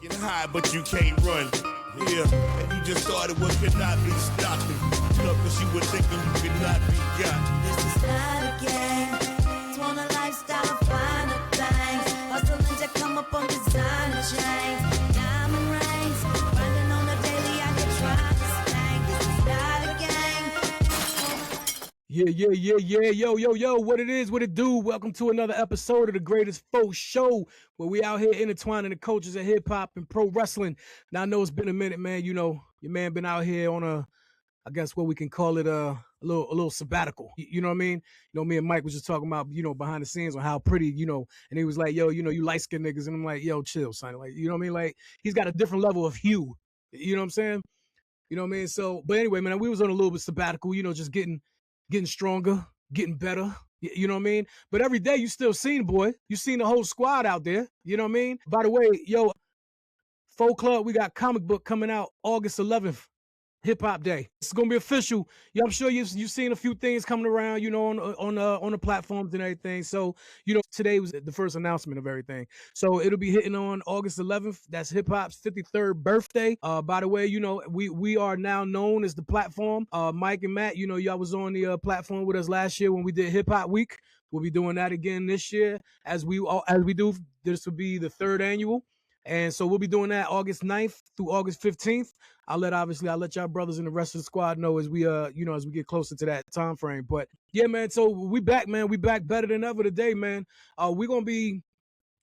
Get high, but you can't run. Yeah, and you just started what could not be stopped. Look, cause you were thinking you could not be got. This is not a game. It's one a lifestyle of finer things. Hustling to come up on designer chains. Diamond rings. Grinding on the daily, I get trying to slang. This is not a game. Yo, what it is, what it do? Welcome to another episode of the greatest F.O.E show, where we out here intertwining the cultures of hip-hop and pro wrestling. Now, I know it's been a minute, man. You know, your man been out here on I guess what we can call it, a little sabbatical. You know what I mean? You know, me and Mike was just talking about, behind the scenes on how pretty, and he was like, yo, you light-skinned niggas. And I'm like, yo, chill, son. Like, you know what I mean? Like, he's got a different level of hue. You know what I'm saying? You know what I mean? So, but anyway, man, we was on a little bit sabbatical, just getting stronger, getting better, you know what I mean? But every day you still seen, boy. You seen the whole squad out there, you know what I mean? By the way, yo, F.O.E Club, we got comic book coming out August 11th, Hip Hop Day. It's gonna be official. Yeah, I'm sure you've seen a few things coming around, on the platforms and everything. So, today was the first announcement of everything. So it'll be hitting on August 11th. That's hip hop's 53rd birthday. By the way, we are now known as the platform. Mike and Matt, y'all was on the platform with us last year when we did Hip Hop Week. We'll be doing that again this year as we do. This will be the third annual. And so we'll be doing that August 9th through August 15th. I'll let y'all brothers and the rest of the squad know as we as we get closer to that time frame. But yeah, man, so we back, man. We back better than ever today, man. We're gonna be,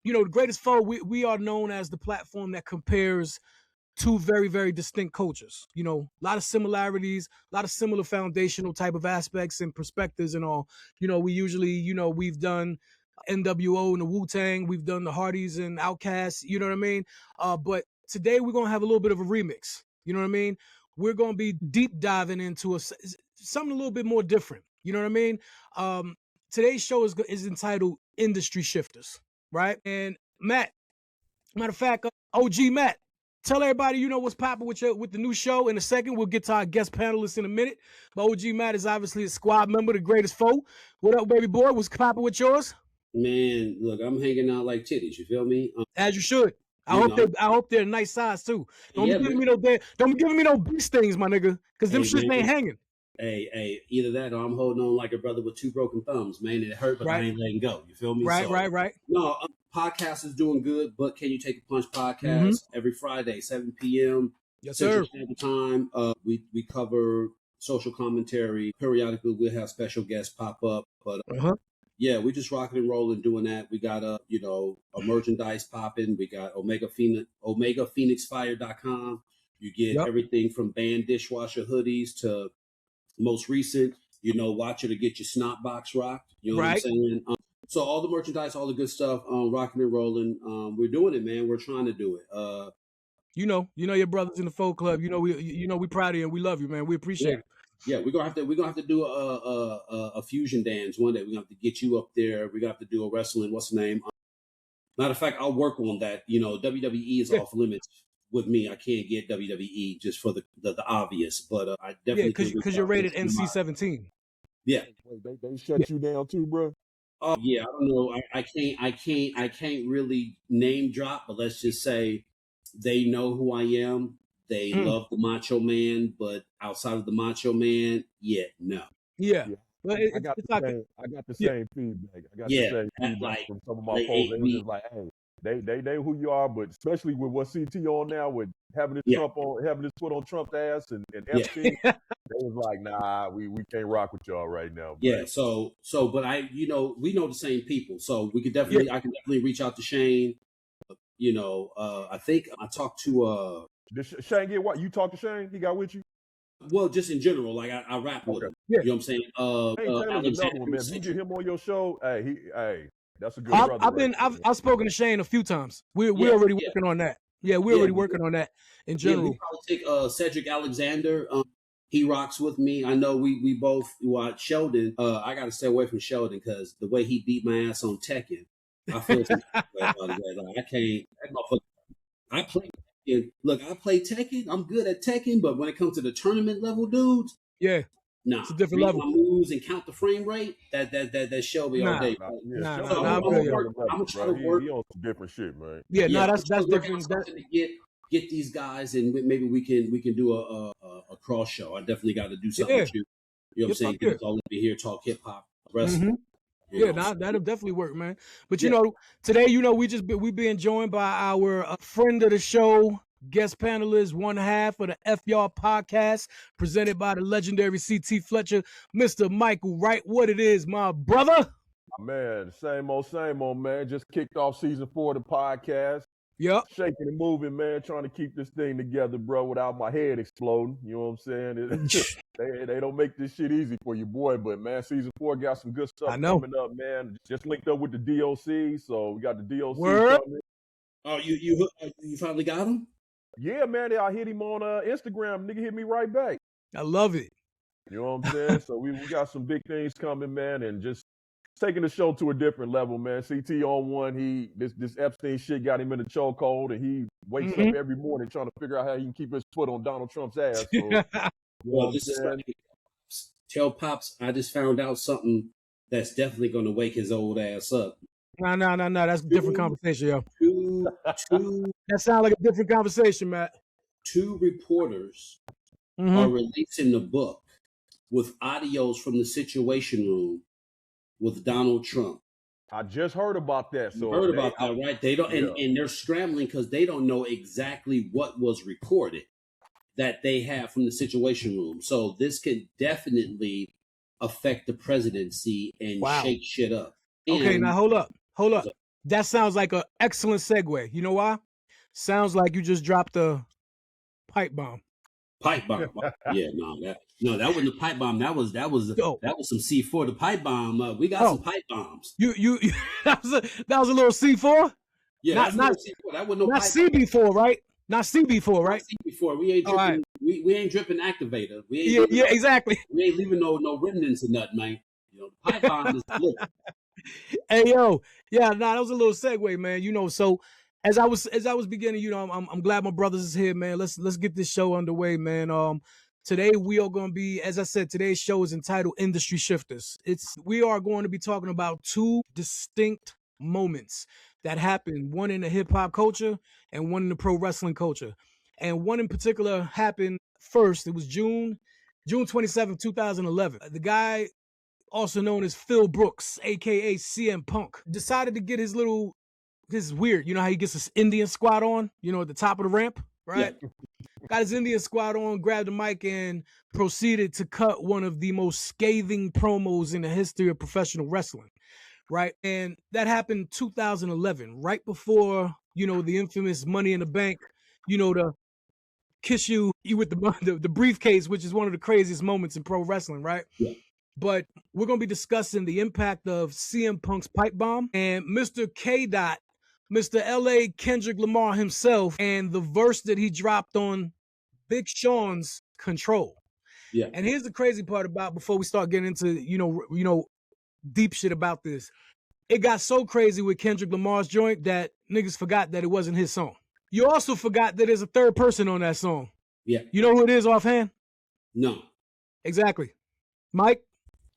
the greatest F.O.E. We are known as the platform that compares two very, very distinct cultures. A lot of similarities, a lot of similar foundational type of aspects and perspectives and all. We usually, we've done NWO and the Wu-Tang, we've done the Hardys and Outkast, you know what I mean? But today we're going to have a little bit of a remix, you know what I mean? We're going to be deep diving into something a little bit more different, you know what I mean? Today's show is entitled Industry Shifters, right? And matter of fact, OG Matt, tell everybody, what's popping with the new show. In a second, we'll get to our guest panelists in a minute. But OG Matt is obviously a squad member, the greatest F.O.E. What up, baby boy? What's popping with yours? Man, look, I'm hanging out like titties. You feel me? As you should. I hope they're a nice size too. Don't be giving me no beast things, my nigga, because them shits ain't hanging. Hey, either that or I'm holding on like a brother with two broken thumbs, man. It hurt, but I ain't letting go. You feel me? Right. No, podcast is doing good, but Can You Take a Punch podcast every Friday, 7 p.m. Yes, Central sir. Standard Time. We cover social commentary. Periodically, we'll have special guests pop up, but yeah, we just rocking and rolling doing that. We got a merchandise popping. We got OmegaPhoenixFire.com. You get everything from band dishwasher hoodies to most recent, watcher to get your snot box rocked. You know what I'm saying? So all the merchandise, all the good stuff, rocking and rolling. We're doing it, man. We're trying to do it. Your brothers in the F.O.E Club. We proud of you and we love you, man. We appreciate it. Yeah, we're gonna have to do a fusion dance one day. We're gonna have to get you up there. We're gonna have to do a wrestling. What's the name? Matter of fact, I'll work on that. WWE is off limits with me. I can't get WWE just for the obvious, but I definitely because you're rated NC-17. Yeah, wait, they shut you down too, bro. Oh yeah, I don't know. I can't really name drop, but let's just say they know who I am. They love the Macho Man, but outside of the Macho Man, no. Yeah. Well, I got the same feedback. I got the same feedback from some of my folks. They were just like, hey, they who you are, but especially with what CT on now, with having this foot on Trump's ass and FT, they was like, nah, we can't rock with y'all right now. But. Yeah. So, but we know the same people, so we could I can definitely reach out to Shane. I think I talked to Did Shane get what? You talked to Shane? He got with you? Well, just in general, like I rap with him. Yeah. You know what I'm saying? Taylor's another one, man. If you get him on your show, hey, that's a good brother. I've spoken to Shane a few times. We're already working on that. Yeah, we're already working on that in general. We probably take Cedric Alexander. He rocks with me. I know we both watch Sheldon. I gotta stay away from Sheldon because the way he beat my ass on Tekken, I feel some about it. Like, I can't. That motherfucker. I play. Look, I play Tekken. I'm good at Tekken, but when it comes to the tournament level dudes, Nah, it's a different read level. my moves and count the frame rate. That Shelby all day. Nah, I'm I'm trying to work. He on some different shit, man. Yeah, no, that's working on different. something to get these guys, and maybe we can do a cross show. I definitely got to do something with you. You know what I'm saying? Get us all over here, talk hip hop, wrestling. Mm-hmm. Yeah, that'll definitely work, man. But you know, today, you know, we being joined by our friend of the show, guest panelist, one half of the F.O.E podcast, presented by the legendary CT Fletcher, Mr. Michael Wright. What it is, my brother? Man, same old, man. Just kicked off season 4 of the podcast. Yep. Shaking and moving, man. Trying to keep this thing together, bro, without my head exploding. You know what I'm saying? They don't make this shit easy for you, boy. But, man, season 4 got some good stuff coming up, man. Just linked up with the DOC, so we got the DOC coming. Oh, you finally got him? Yeah, man. I hit him on Instagram. Nigga hit me right back. I love it. You know what I'm saying? So we got some big things coming, man, and just taking the show to a different level, man. CT on one, this Epstein shit got him in the chokehold, and he wakes up every morning trying to figure out how he can keep his foot on Donald Trump's ass. So, well, this is like, tell Pops I just found out something that's definitely going to wake his old ass up. No. That's a different conversation, yo. That sounds like a different conversation, Matt. 2 reporters are releasing the book with audios from the Situation Room with Donald Trump. I just heard about that. So you heard about that, right? They don't, and they're scrambling because they don't know exactly what was recorded that they have from the Situation Room. So this could definitely affect the presidency and shake shit up. Okay, now hold up. That sounds like an excellent segue. You know why? Sounds like you just dropped a pipe bomb. Pipe bomb. Yeah, that wasn't a pipe bomb. That was some C4. The pipe bomb. We got some pipe bombs. You that was a little C4? Yeah, not C4. That wasn't no not pipe CB4, bomb. right? Not CB4, right? Not CB4. We ain't dripping. We ain't dripping activator. Exactly. We ain't leaving no remnants of nothing, man. You know, the pipe bomb is lit. Hey yo, that was a little segue, man. You know, so as I was beginning, you know, I'm glad my brothers is here, man. Let's get this show underway, man. Today we are going to be, as I said, today's show is entitled Industry Shifters. We are going to be talking about 2 distinct moments that happened, one in the hip hop culture and one in the pro wrestling culture. And one in particular happened first. It was June 27, 2011. The guy, also known as Phil Brooks, aka CM Punk, decided to get this is weird. You know how he gets his Indian squad on, you know, at the top of the ramp, right? Yeah. Got his Indian squad on, grabbed the mic, and proceeded to cut one of the most scathing promos in the history of professional wrestling, right? And that happened 2011, right before, you know, the infamous Money in the Bank, you know, the kiss you with the briefcase, which is one of the craziest moments in pro wrestling, right? Yeah. But we're going to be discussing the impact of CM Punk's pipe bomb and Mr. K. Mr. L.A. Kendrick Lamar himself, and the verse that he dropped on Big Sean's Control. Yeah. And here's the crazy part about, before we start getting into, you know, deep shit about this. It got so crazy with Kendrick Lamar's joint that niggas forgot that it wasn't his song. You also forgot that there's a third person on that song. Yeah. You know who it is offhand? No. Exactly. Mike?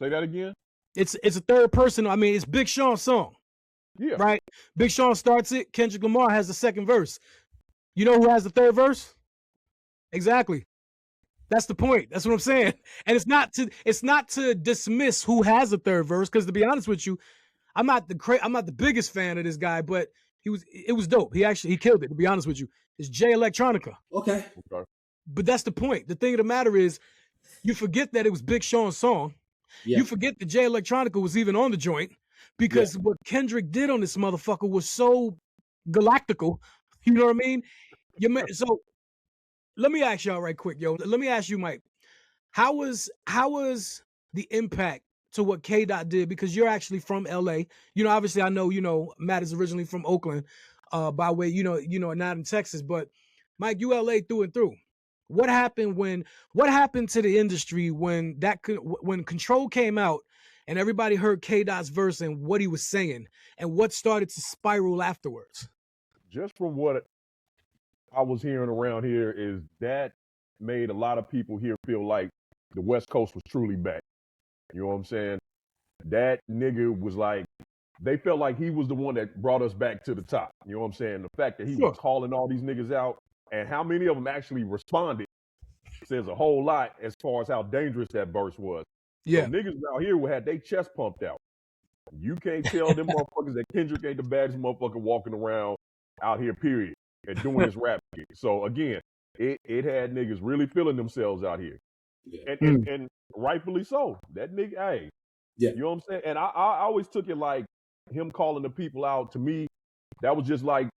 Say that again? It's a third person. I mean, it's Big Sean's song. Yeah. Right? Big Sean starts it. Kendrick Lamar has the second verse. You know who has the third verse? Exactly. That's the point. That's what I'm saying. And it's not to dismiss who has a third verse, because to be honest with you, I'm not the biggest fan of this guy, but it was dope. He killed it, to be honest with you. It's Jay Electronica. Okay. But that's the point. The thing of the matter is, you forget that it was Big Sean's song. Yeah. You forget that Jay Electronica was even on the joint, because what Kendrick did on this motherfucker was so galactical. You know what I mean? So let me ask y'all right quick, yo. Let me ask you, Mike. How was the impact to what K. did? Because you're actually from LA. You know, obviously I know, you know, Matt is originally from Oakland, by way, you know, not in Texas, but Mike, you LA through and through. What happened to the industry when Control came out and everybody heard K.'s verse and what he was saying, and what started to spiral afterwards? Just from what I was hearing around here is that made a lot of people here feel like the West Coast was truly back. You know what I'm saying? That nigga was like, they felt like he was the one that brought us back to the top. You know what I'm saying? The fact that he was calling all these niggas out and how many of them actually responded says a whole lot as far as how dangerous that verse was. Yeah. So niggas out here had their chest pumped out. You can't tell them motherfuckers that Kendrick ain't the baddest motherfucker walking around out here, period, and doing this rap shit. So again, it had niggas really feeling themselves out here. Yeah. And rightfully so. That nigga, hey. Yeah. You know what I'm saying? And I always took it like him calling the people out, to me, that was just like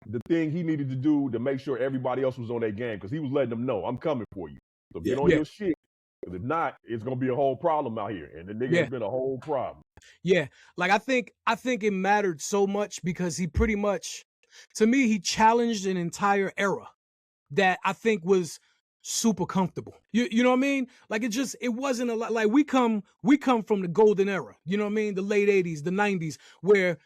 the thing he needed to do to make sure everybody else was on their game, because he was letting them know, I'm coming for you. So get on your shit. Because if not, it's gonna be a whole problem out here. And the nigga has been a whole problem. Yeah. Like I think it mattered so much because he pretty much, to me, he challenged an entire era that I think was super comfortable. You know what I mean? Like it wasn't a lot. Like we come from the golden era. You know what I mean? The late 80s, the 90s, where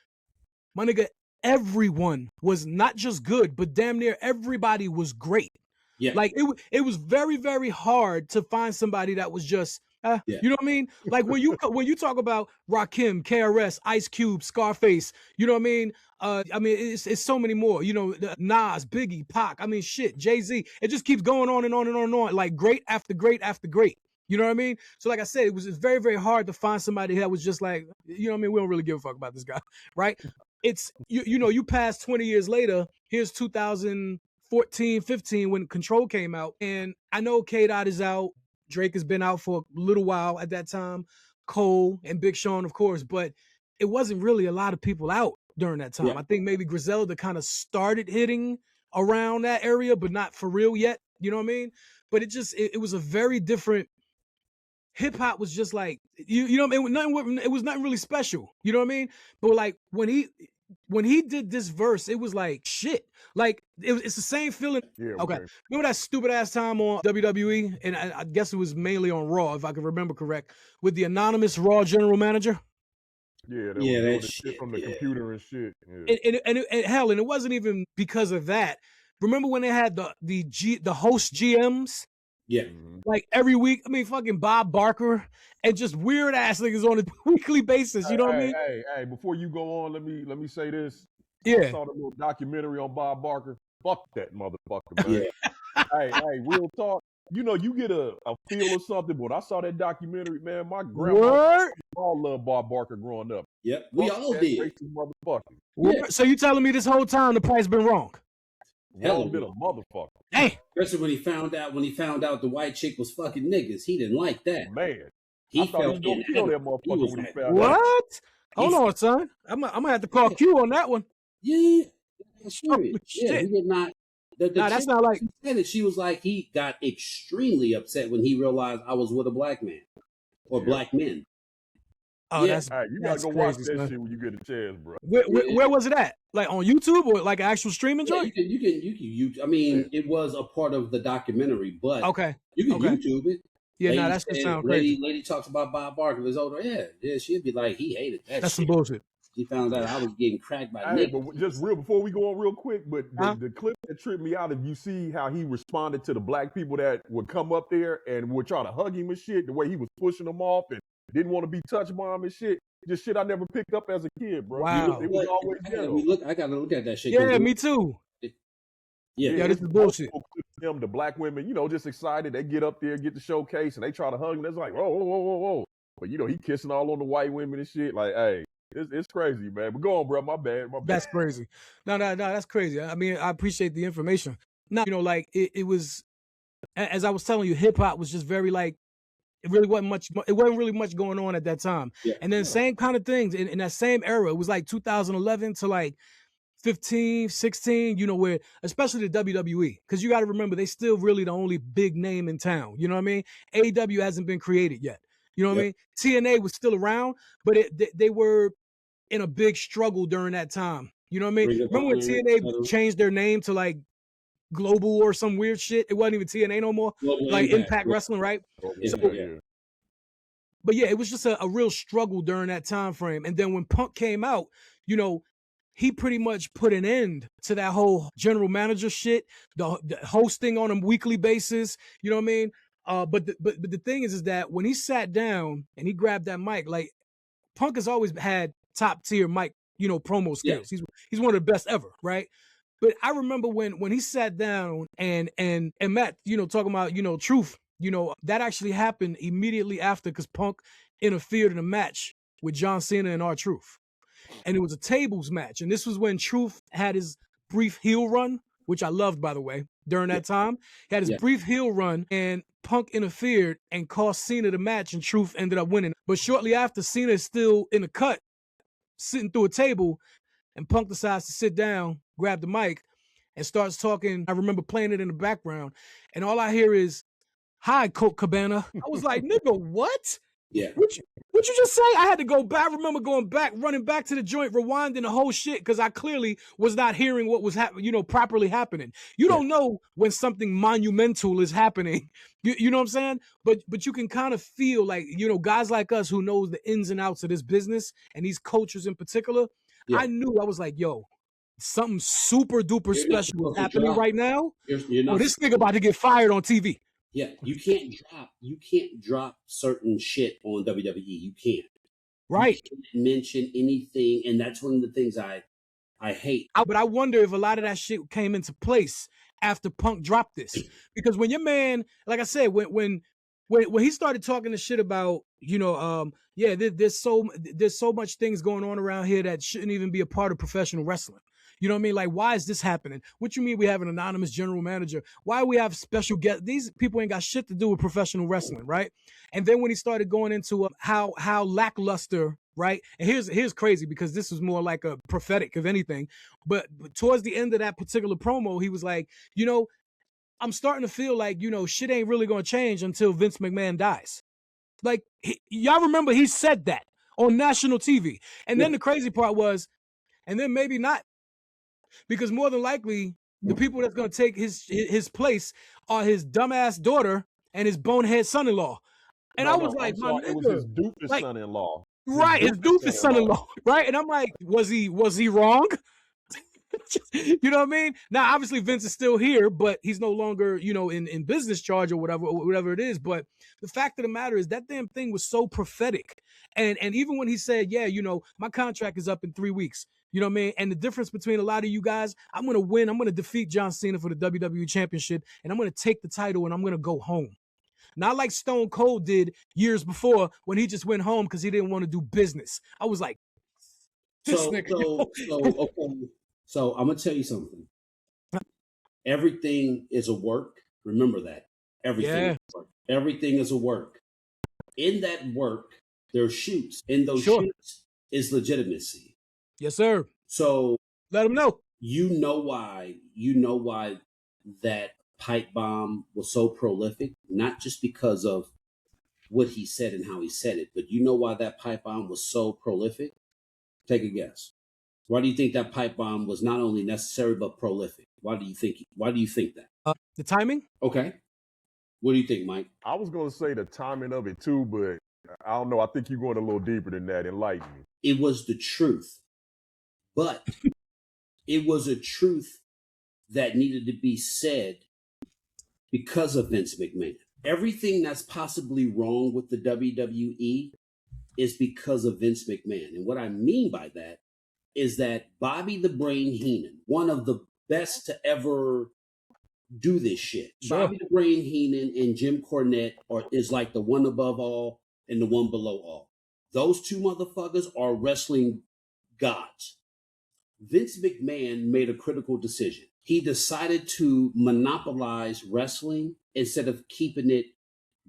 my nigga, everyone was not just good, but damn near everybody was great. Yeah. Like it was very, very hard to find somebody that was just you know what I mean? Like when you talk about Rakim, KRS, Ice Cube, Scarface, you know what I mean? It's so many more. You know, Nas, Biggie, Pac. I mean, shit, Jay-Z. It just keeps going on and on and on and on. Like great after great after great. You know what I mean? So like I said, it was very, very hard to find somebody that was just like, you know what I mean? We don't really give a fuck about this guy, right? It's you know, you pass 20 years later. Here's 2014, 15 when Control came out, and I know K-Dot is out. Drake has been out for a little while at that time, Cole and Big Shawn, of course, but it wasn't really a lot of people out during that time. Yeah. I think maybe Griselda kind of started hitting around that area, but not for real yet. You know what I mean? But it was a very different, hip hop was just like, you know what I mean? It was nothing really special. You know what I mean? But like when he did this verse, it was like shit. Like it's the same feeling. Yeah, okay. Remember that stupid ass time on WWE, and I guess it was mainly on Raw, if I can remember correct, with the anonymous Raw general manager. Yeah, that shit from the computer and shit. Yeah. And hell, and it wasn't even because of that. Remember when they had the host GMs? Yeah. Like every week, I mean, fucking Bob Barker and just weird ass niggas on a weekly basis. You know what I mean? Hey, before you go on, let me say this. Yeah. I saw the little documentary on Bob Barker. Fuck that motherfucker, man. hey, real talk. You know, you get a feel of something, but I saw that documentary, man. My grandma all loved Bob Barker growing up. Yep, we all did. Motherfucker. Yeah. So you telling me this whole time the price been wrong? Hell been a motherfucker. Hey. Especially when he found out the white chick was fucking niggas. He didn't like that. Man. He felt he was gonna kill that motherfucker when he found out. What? Hold on, son. I'm gonna have to call Q on that one. Yeah. Sure. Yeah, he did not. That's not like. She said it. She was like, he got extremely upset when he realized I was with a black man or black men. Oh, yeah. You gotta go watch that shit when you get a chance, bro. Where was it at? Like on YouTube or like an actual streaming joint? You can. I mean, it was a part of the documentary, but you can YouTube it. Yeah, that's gonna sound crazy. Lady talks about Bob Barker. His older, she'd be like, he hated that. That's shit. Some bullshit. He found out I was getting cracked by niggas. But just before we go on real quick, but the clip that tripped me out, if you see how he responded to the black people that would come up there and would try to hug him and shit, the way he was pushing them off and didn't want to be touched by him and shit. Just shit I never picked up as a kid, bro. Wow. It was always I gotta look at that shit. Yeah, me too. Yeah, this is bullshit. Them, the black women, you know, just excited. They get up there, get the showcase, and they try to hug him. It's like, whoa. But, you know, he kissing all on the white women and shit. Like, hey, it's crazy, man. But go on, bro. My bad. That's crazy. No, that's crazy. I mean, I appreciate the information. Now, you know, like, it was, as I was telling you, hip-hop was just very, like, it wasn't really much going on at that time. Yeah. And then same kind of things in that same era. It was like 2011 to like 15, 16, you know, where, especially the WWE, because you got to remember, they still really the only big name in town. You know what I mean? AEW hasn't been created yet. You know what I mean? TNA was still around, but they were in a big struggle during that time. You know what I mean? Remember when TNA changed their name to like Global or some weird shit? It wasn't even TNA no more. Like Impact Wrestling, right? But yeah, it was just a real struggle during that time frame. And then when Punk came out, you know, he pretty much put an end to that whole general manager shit, the hosting on a weekly basis. You know what I mean? But the thing is that when he sat down and he grabbed that mic, like Punk has always had top tier mic, promo skills. Yeah. He's one of the best ever, right? But I remember when he sat down and Matt, talking about, truth, that actually happened immediately after, because Punk interfered in a match with John Cena and R-Truth. And it was a tables match. And this was when Truth had his brief heel run, which I loved, by the way, during that time. He had his brief heel run, and Punk interfered and cost Cena the match, and Truth ended up winning. But shortly after, Cena is still in the cut, sitting through a table, and Punk decides to sit down, grab the mic, and starts talking. I remember playing it in the background, and all I hear is, "Hi, Colt Cabana." I was like, nigga, what? Yeah. What you just say? I had to go back. I remember going back, running back to the joint, rewinding the whole shit, because I clearly was not hearing what was properly happening. You don't know when something monumental is happening. You know what I'm saying? But you can kind of feel like, guys like us who knows the ins and outs of this business and these cultures in particular. Yeah. I knew, I was like, yo, something super duper special is happening right now. This nigga about to get fired on TV. Yeah, you can't drop certain shit on WWE. You can't. Right. You can't mention anything, and that's one of the things I hate. But I wonder if a lot of that shit came into place after Punk dropped this, because when your man, like I said, when he started talking the shit about, there's so much things going on around here that shouldn't even be a part of professional wrestling. You know what I mean? Like, why is this happening? What you mean we have an anonymous general manager? Why we have special guests? These people ain't got shit to do with professional wrestling, right? And then when he started going into how lackluster, right? And here's crazy, because this was more like a prophetic, if anything. But towards the end of that particular promo, he was like, I'm starting to feel like, shit ain't really going to change until Vince McMahon dies. Like, y'all remember he said that on national TV. And then the crazy part was, and then maybe not. Because more than likely, the people that's going to take his place are his dumbass daughter and his bonehead son-in-law. And I was like, my nigga, it was his doofus son-in-law. Right, his doofus son-in-law. Right, and I'm like, was he wrong? You know what I mean? Now, obviously, Vince is still here, but he's no longer, in business charge or whatever it is. But the fact of the matter is that damn thing was so prophetic. And even when he said, my contract is up in 3 weeks. You know what I mean? And the difference between a lot of you guys, I'm going to win. I'm going to defeat John Cena for the WWE Championship, and I'm going to take the title, and I'm going to go home. Not like Stone Cold did years before when he just went home because he didn't want to do business. I was like, okay. So I'm going to tell you something. Everything is a work. Remember that. Everything is a work. Everything is a work. In that work, there are shoots. In those shoots is legitimacy. Yes, sir. So let them know. You know why that pipe bomb was so prolific, not just because of what he said and how he said it, but you know why that pipe bomb was so prolific? Take a guess. Why do you think that pipe bomb was not only necessary but prolific? Why do you think that? The timing? Okay. What do you think, Mike? I was going to say the timing of it too, but I don't know. I think you're going a little deeper than that. Enlighten me. It was the truth. But it was a truth that needed to be said because of Vince McMahon. Everything that's possibly wrong with the WWE is because of Vince McMahon. And what I mean by that is that Bobby the Brain Heenan, one of the best to ever do this shit. Sure. Bobby the Brain Heenan and Jim Cornette is like the one above all and the one below all. Those two motherfuckers are wrestling gods. Vince McMahon made a critical decision. He decided to monopolize wrestling instead of keeping it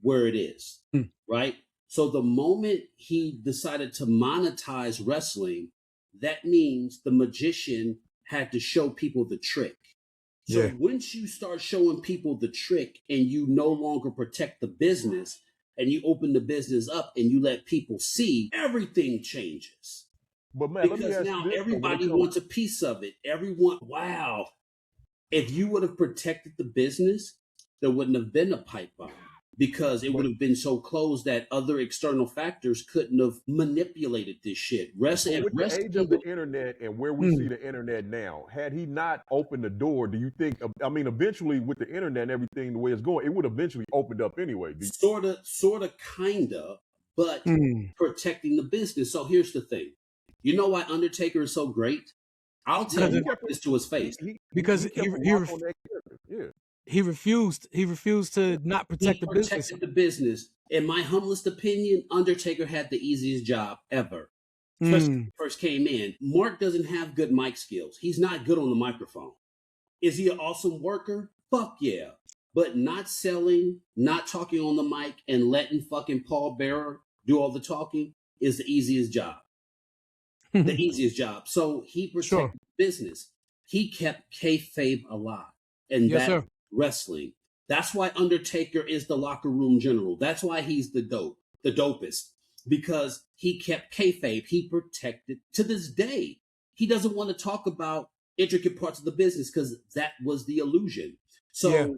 where it is, right? So the moment he decided to monetize wrestling, that means the magician had to show people the trick. So once you start showing people the trick and you no longer protect the business and you open the business up and you let people see, everything changes. But man, because now everybody wants a piece of it. Everyone, wow. If you would have protected the business, there wouldn't have been a pipe bomb. because it would have been so closed that other external factors couldn't have manipulated this shit. With the age of the internet and where we see the internet now, had he not opened the door, do you think, I mean, eventually with the internet and everything, the way it's going, it would eventually opened up anyway? Sort of, kind of, but protecting the business. So here's the thing. You know why Undertaker is so great? I'll tell you this to his face. Because he refused to not protect the business. Protected the business. In my humblest opinion, Undertaker had the easiest job ever. Especially when he first came in. Mark doesn't have good mic skills. He's not good on the microphone. Is he an awesome worker? Fuck yeah. But not selling, not talking on the mic, and letting fucking Paul Bearer do all the talking is the easiest job. The easiest job. So he protected business. He kept K-Fabe alive. And that's wrestling. That's why Undertaker is the locker room general. That's why he's the dopest. Because he kept K-Fabe. He protected, to this day, he doesn't want to talk about intricate parts of the business because that was the illusion. So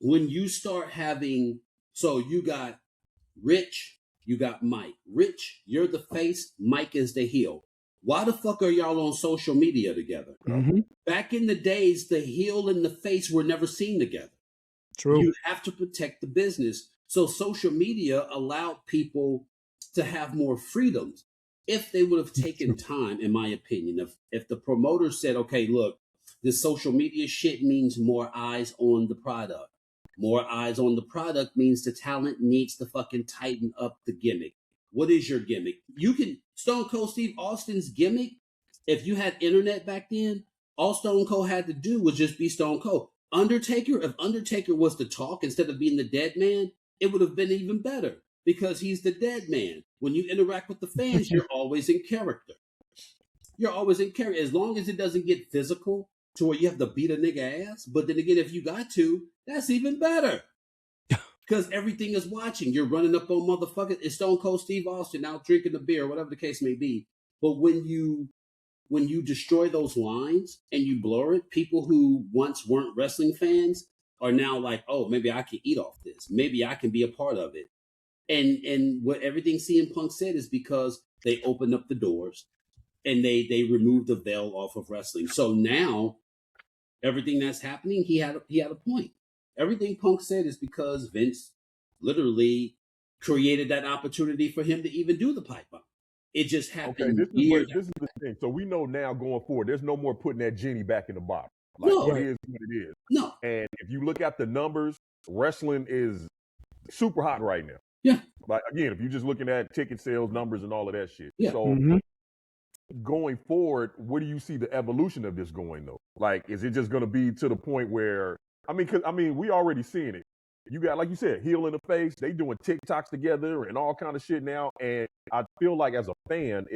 when you start having, so you got Rich, you got Mike. Rich, you're the face, Mike is the heel. Why the fuck are y'all on social media together? Back in the days, the heel and the face were never seen together. True. You have to protect the business. So social media allowed people to have more freedoms. If they would have taken time, in my opinion, if the promoter said, okay, look, this social media shit means more eyes on the product. More eyes on the product means the talent needs to fucking tighten up the gimmick. What is your gimmick? You can, Stone Cold Steve Austin's gimmick, if you had internet back then, all Stone Cold had to do was just be Stone Cold. Undertaker, if Undertaker was to talk instead of being the dead man, it would have been even better because he's the dead man. When you interact with the fans, you're always in character. You're always in character. As long as it doesn't get physical to where you have to beat a nigga ass. But then again, if you got to, that's even better. Because everything is watching. You're running up on motherfuckers. It's Stone Cold Steve Austin out drinking a beer, whatever the case may be. But when you destroy those lines and you blur it, people who once weren't wrestling fans are now like, oh, maybe I can eat off this. Maybe I can be a part of it. And what everything CM Punk said is because they opened up the doors and they removed the veil off of wrestling. So now everything that's happening, he had a point. Everything Punk said is because Vince literally created that opportunity for him to even do the pipe bomb. It just happened. Okay, this is the thing. So we know now going forward, there's no more putting that genie back in the bottle. Like, no, it is what it is. No. And if you look at the numbers, wrestling is super hot right now. Yeah. Like, again, if you're just looking at ticket sales numbers and all of that shit. Yeah. So going forward, where do you see the evolution of this going, though? Like, is it just going to be to the point where, we already seeing it. You got, like you said, heel in the face. They doing TikToks together and all kind of shit now. And I feel like as a fan,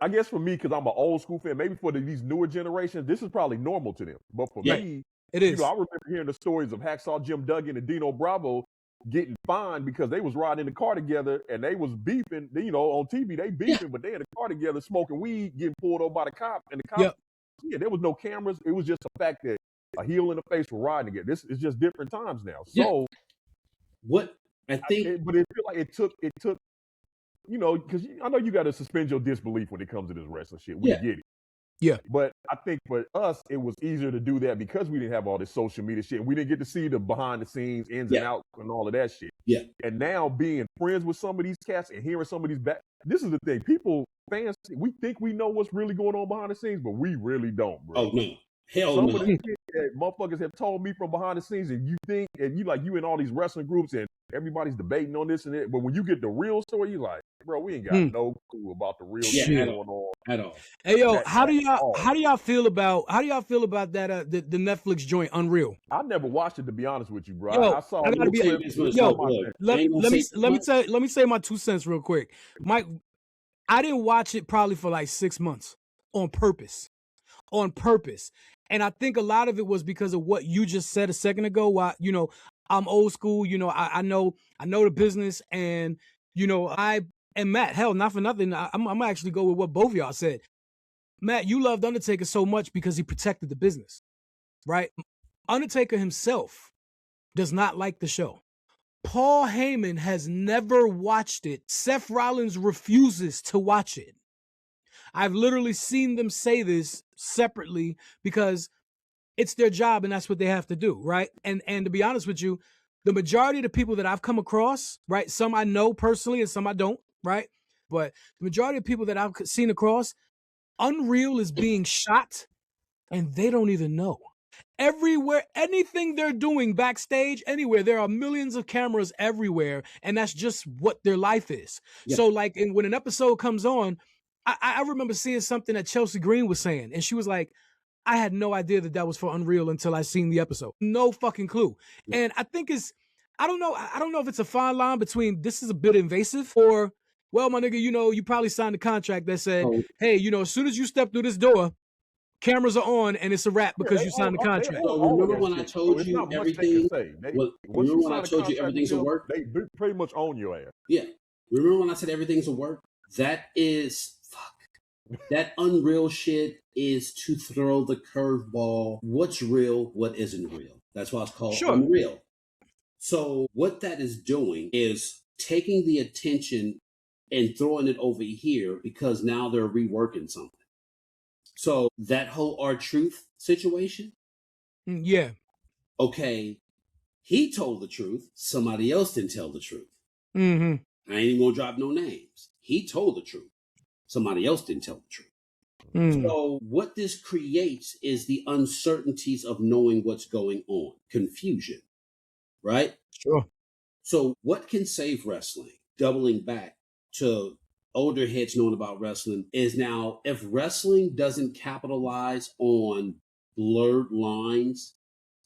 I guess for me, because I'm an old school fan, maybe for these newer generations, this is probably normal to them. But for me, it is. I remember hearing the stories of Hacksaw Jim Duggan and Dino Bravo getting fined because they was riding in the car together and they was beefing. On TV they beefing, but they in the car together smoking weed, getting pulled over by the cop. And the cop, there was no cameras. It was just the fact that a heel in the face for riding together. This is just different times now. So, what I think, but it feel like it took, because I know you got to suspend your disbelief when it comes to this wrestling shit. We get it. Yeah. But I think for us, it was easier to do that because we didn't have all this social media shit. We didn't get to see the behind the scenes ins and outs and all of that shit. Yeah. And now being friends with some of these cats and hearing some of these this is the thing. Fans, we think we know what's really going on behind the scenes, but we really don't, bro. Oh, no. Hell some no. Of the shit that motherfuckers have told me from behind the scenes, and you think, and you in all these wrestling groups and everybody's debating on this and that. But when you get the real story, you're like, bro, we ain't got no clue about the real shit going on at all. Hey yo, how do y'all feel about that the Netflix joint Unreal? I never watched it, to be honest with you, bro. Yo, I saw let me say my 2 cents real quick. Mike, I didn't watch it probably for like 6 months on purpose. And I think a lot of it was because of what you just said a second ago. Why, I'm old school. I know the business, and I and Matt. Hell, not for nothing. I'm gonna actually go with what both of y'all said. Matt, you loved Undertaker so much because he protected the business, right? Undertaker himself does not like the show. Paul Heyman has never watched it. Seth Rollins refuses to watch it. I've literally seen them say this separately because it's their job and that's what they have to do, right? And to be honest with you, the majority of the people that I've come across, right? Some I know personally and some I don't, right? But the majority of people that I've seen across, Unreal is being shot and they don't even know. Everywhere, anything they're doing backstage, anywhere, there are millions of cameras everywhere, and that's just what their life is. Yeah. So, like, when an episode comes on, I remember seeing something that Chelsea Green was saying, and she was like, I had no idea that was for Unreal until I seen the episode. No fucking clue. Yeah. And I think I don't know if it's a fine line between this is a bit invasive or, well, my nigga, you probably signed a contract that said, hey, as soon as you step through this door, cameras are on and it's a wrap because you signed the contract. So remember when I told you everything? Remember when I told you everything's a work? They pretty much own your ass. Yeah. Remember when I said everything's a work? That is that Unreal shit is to throw the curveball. What's real? What isn't real? That's why it's called Unreal. So what that is doing is taking the attention and throwing it over here because now they're reworking something. So that whole R-Truth situation? Yeah. Okay. He told the truth. Somebody else didn't tell the truth. Mm-hmm. I ain't even gonna drop no names. He told the truth. Somebody else didn't tell the truth. Mm. So what this creates is the uncertainties of knowing what's going on. Confusion. Right? Sure. So what can save wrestling? Doubling back to older heads knowing about wrestling is now if wrestling doesn't capitalize on blurred lines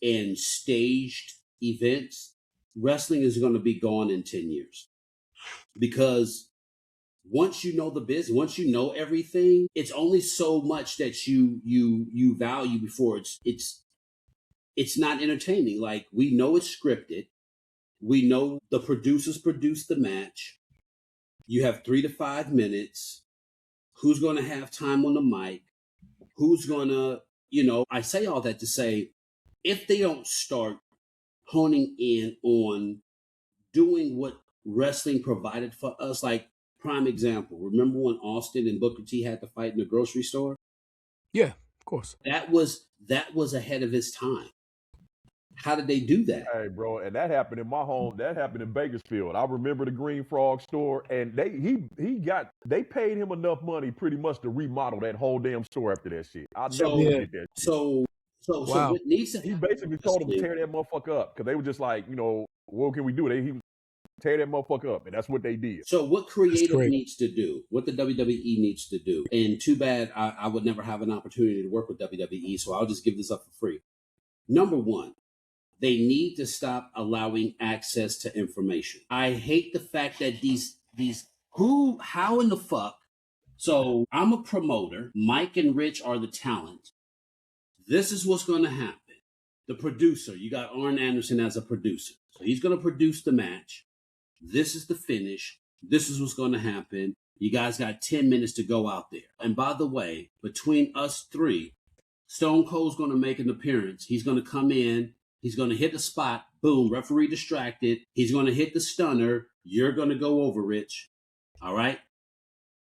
and staged events, wrestling is going to be gone in 10 years. Because once you know the business, once you know everything, it's only so much that you value before it's not entertaining. Like, we know it's scripted. We know the producers produced the match. You have 3 to 5 minutes. Who's going to have time on the mic? Who's going to, I say all that to say, if they don't start honing in on doing what wrestling provided for us, like prime example, remember when Austin and Booker T had to fight in the grocery store? Yeah, of course. That was ahead of its time. How did they do that? Hey, bro, and that happened in my home. That happened in Bakersfield. I remember the Green Frog store, and they paid him enough money pretty much to remodel that whole damn store after that shit. I never forget that shit. So what needs to happen? He basically told them to tear that motherfucker up because they were just like, what can we do? He tear that motherfucker up, and that's what they did. So what creative needs to do, what the WWE needs to do, and too bad I would never have an opportunity to work with WWE, so I'll just give this up for free. Number one, they need to stop allowing access to information. I hate the fact that how in the fuck? So I'm a promoter. Mike and Rich are the talent. This is what's going to happen. The producer, you got Arn Anderson as a producer. So he's going to produce the match. This is the finish. This is what's going to happen. You guys got 10 minutes to go out there. And by the way, between us three, Stone Cold's going to make an appearance. He's going to come in. He's going to hit the spot. Boom, referee distracted. He's going to hit the stunner. You're going to go over, Rich. All right?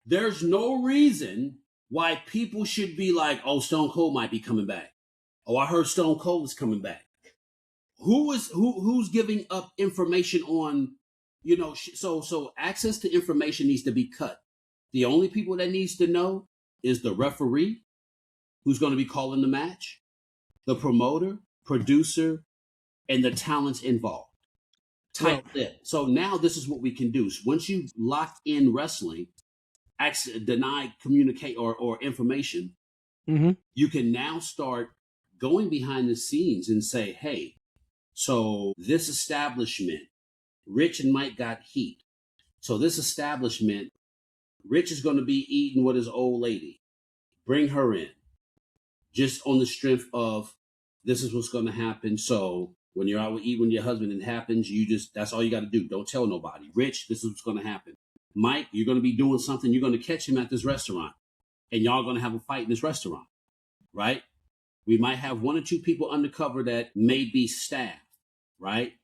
There's no reason why people should be like, oh, Stone Cold might be coming back. Oh, I heard Stone Cold is coming back. Who's giving up information on, so access to information needs to be cut. The only people that needs to know is the referee, who's going to be calling the match, the promoter, producer, and the talents involved. Tight lip. So now this is what we can do. So once you lock in wrestling, deny communicate or information, you can now start going behind the scenes and say, hey, so this establishment, Rich and Mike got heat. So this establishment, Rich is going to be eating with his old lady. Bring her in. Just on the strength of, this is what's going to happen. So when you're out eating with your husband and it happens, that's all you got to do. Don't tell nobody. Rich, this is what's going to happen. Mike, you're going to be doing something. You're going to catch him at this restaurant and y'all going to have a fight in this restaurant, right? We might have 1 or 2 people undercover that may be staff, right,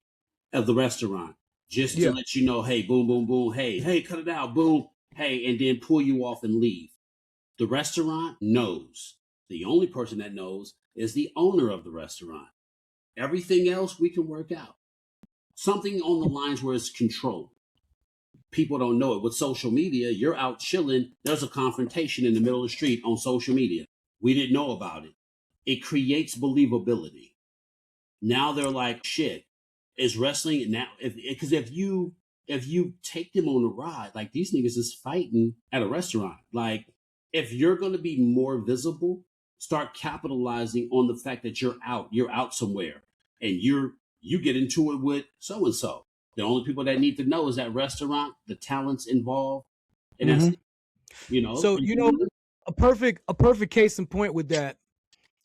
of the restaurant. just to let you know, hey, boom, boom, boom, hey, cut it out, boom, hey, and then pull you off and leave. The restaurant knows. The only person that knows is the owner of the restaurant. Everything else we can work out. Something on the lines where it's controlled. People don't know it. With social media, you're out chilling. There's a confrontation in the middle of the street on social media. We didn't know about it. It creates believability. Now they're like, shit, is wrestling now? Because if you take them on a ride, like these niggas is fighting at a restaurant. Like, if you're going to be more visible, start capitalizing on the fact that you're out somewhere, and you get into it with so and so. The only people that need to know is that restaurant, the talents involved, and that's it. You know. So a perfect case in point with that.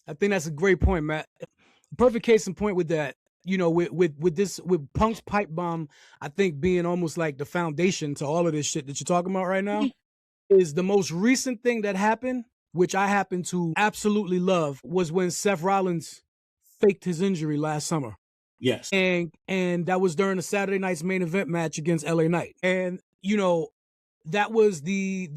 I think that's a great point, Matt. A perfect case in point with that. You know, with Punk's pipe bomb, I think being almost like the foundation to all of this shit that you're talking about right now, is the most recent thing that happened, which I happen to absolutely love, was when Seth Rollins faked his injury last summer. Yes. And that was during the Saturday night's main event match against LA Knight. And, you know, that was the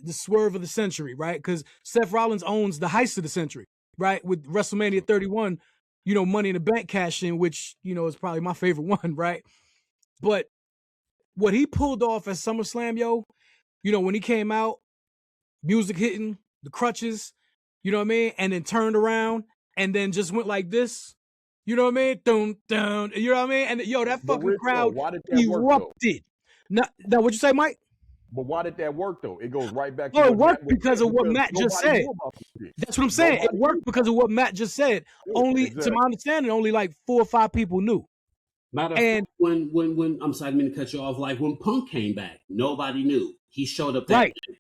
swerve of the century, right? Because Seth Rollins owns the heist of the century, right? With WrestleMania 31, you know, Money in the Bank cash in, which, you know, is probably my favorite one, right? But what he pulled off at SummerSlam, yo, you know, when he came out, music hitting, the crutches, you know what I mean? And then turned around and then just went like this. You know what I mean? Dun, dun, you know what I mean? And yo, that fucking crowd erupted. Now, what'd you say, Mike? But why did that work though? It goes right back to it worked because of what Matt just said. That's what I'm saying. It worked because of what Matt just said. To my understanding, only like 4 or 5 people knew. Matter of fact, when I'm sorry, I didn't mean to cut you off. Like when Punk came back, nobody knew. He showed up that day.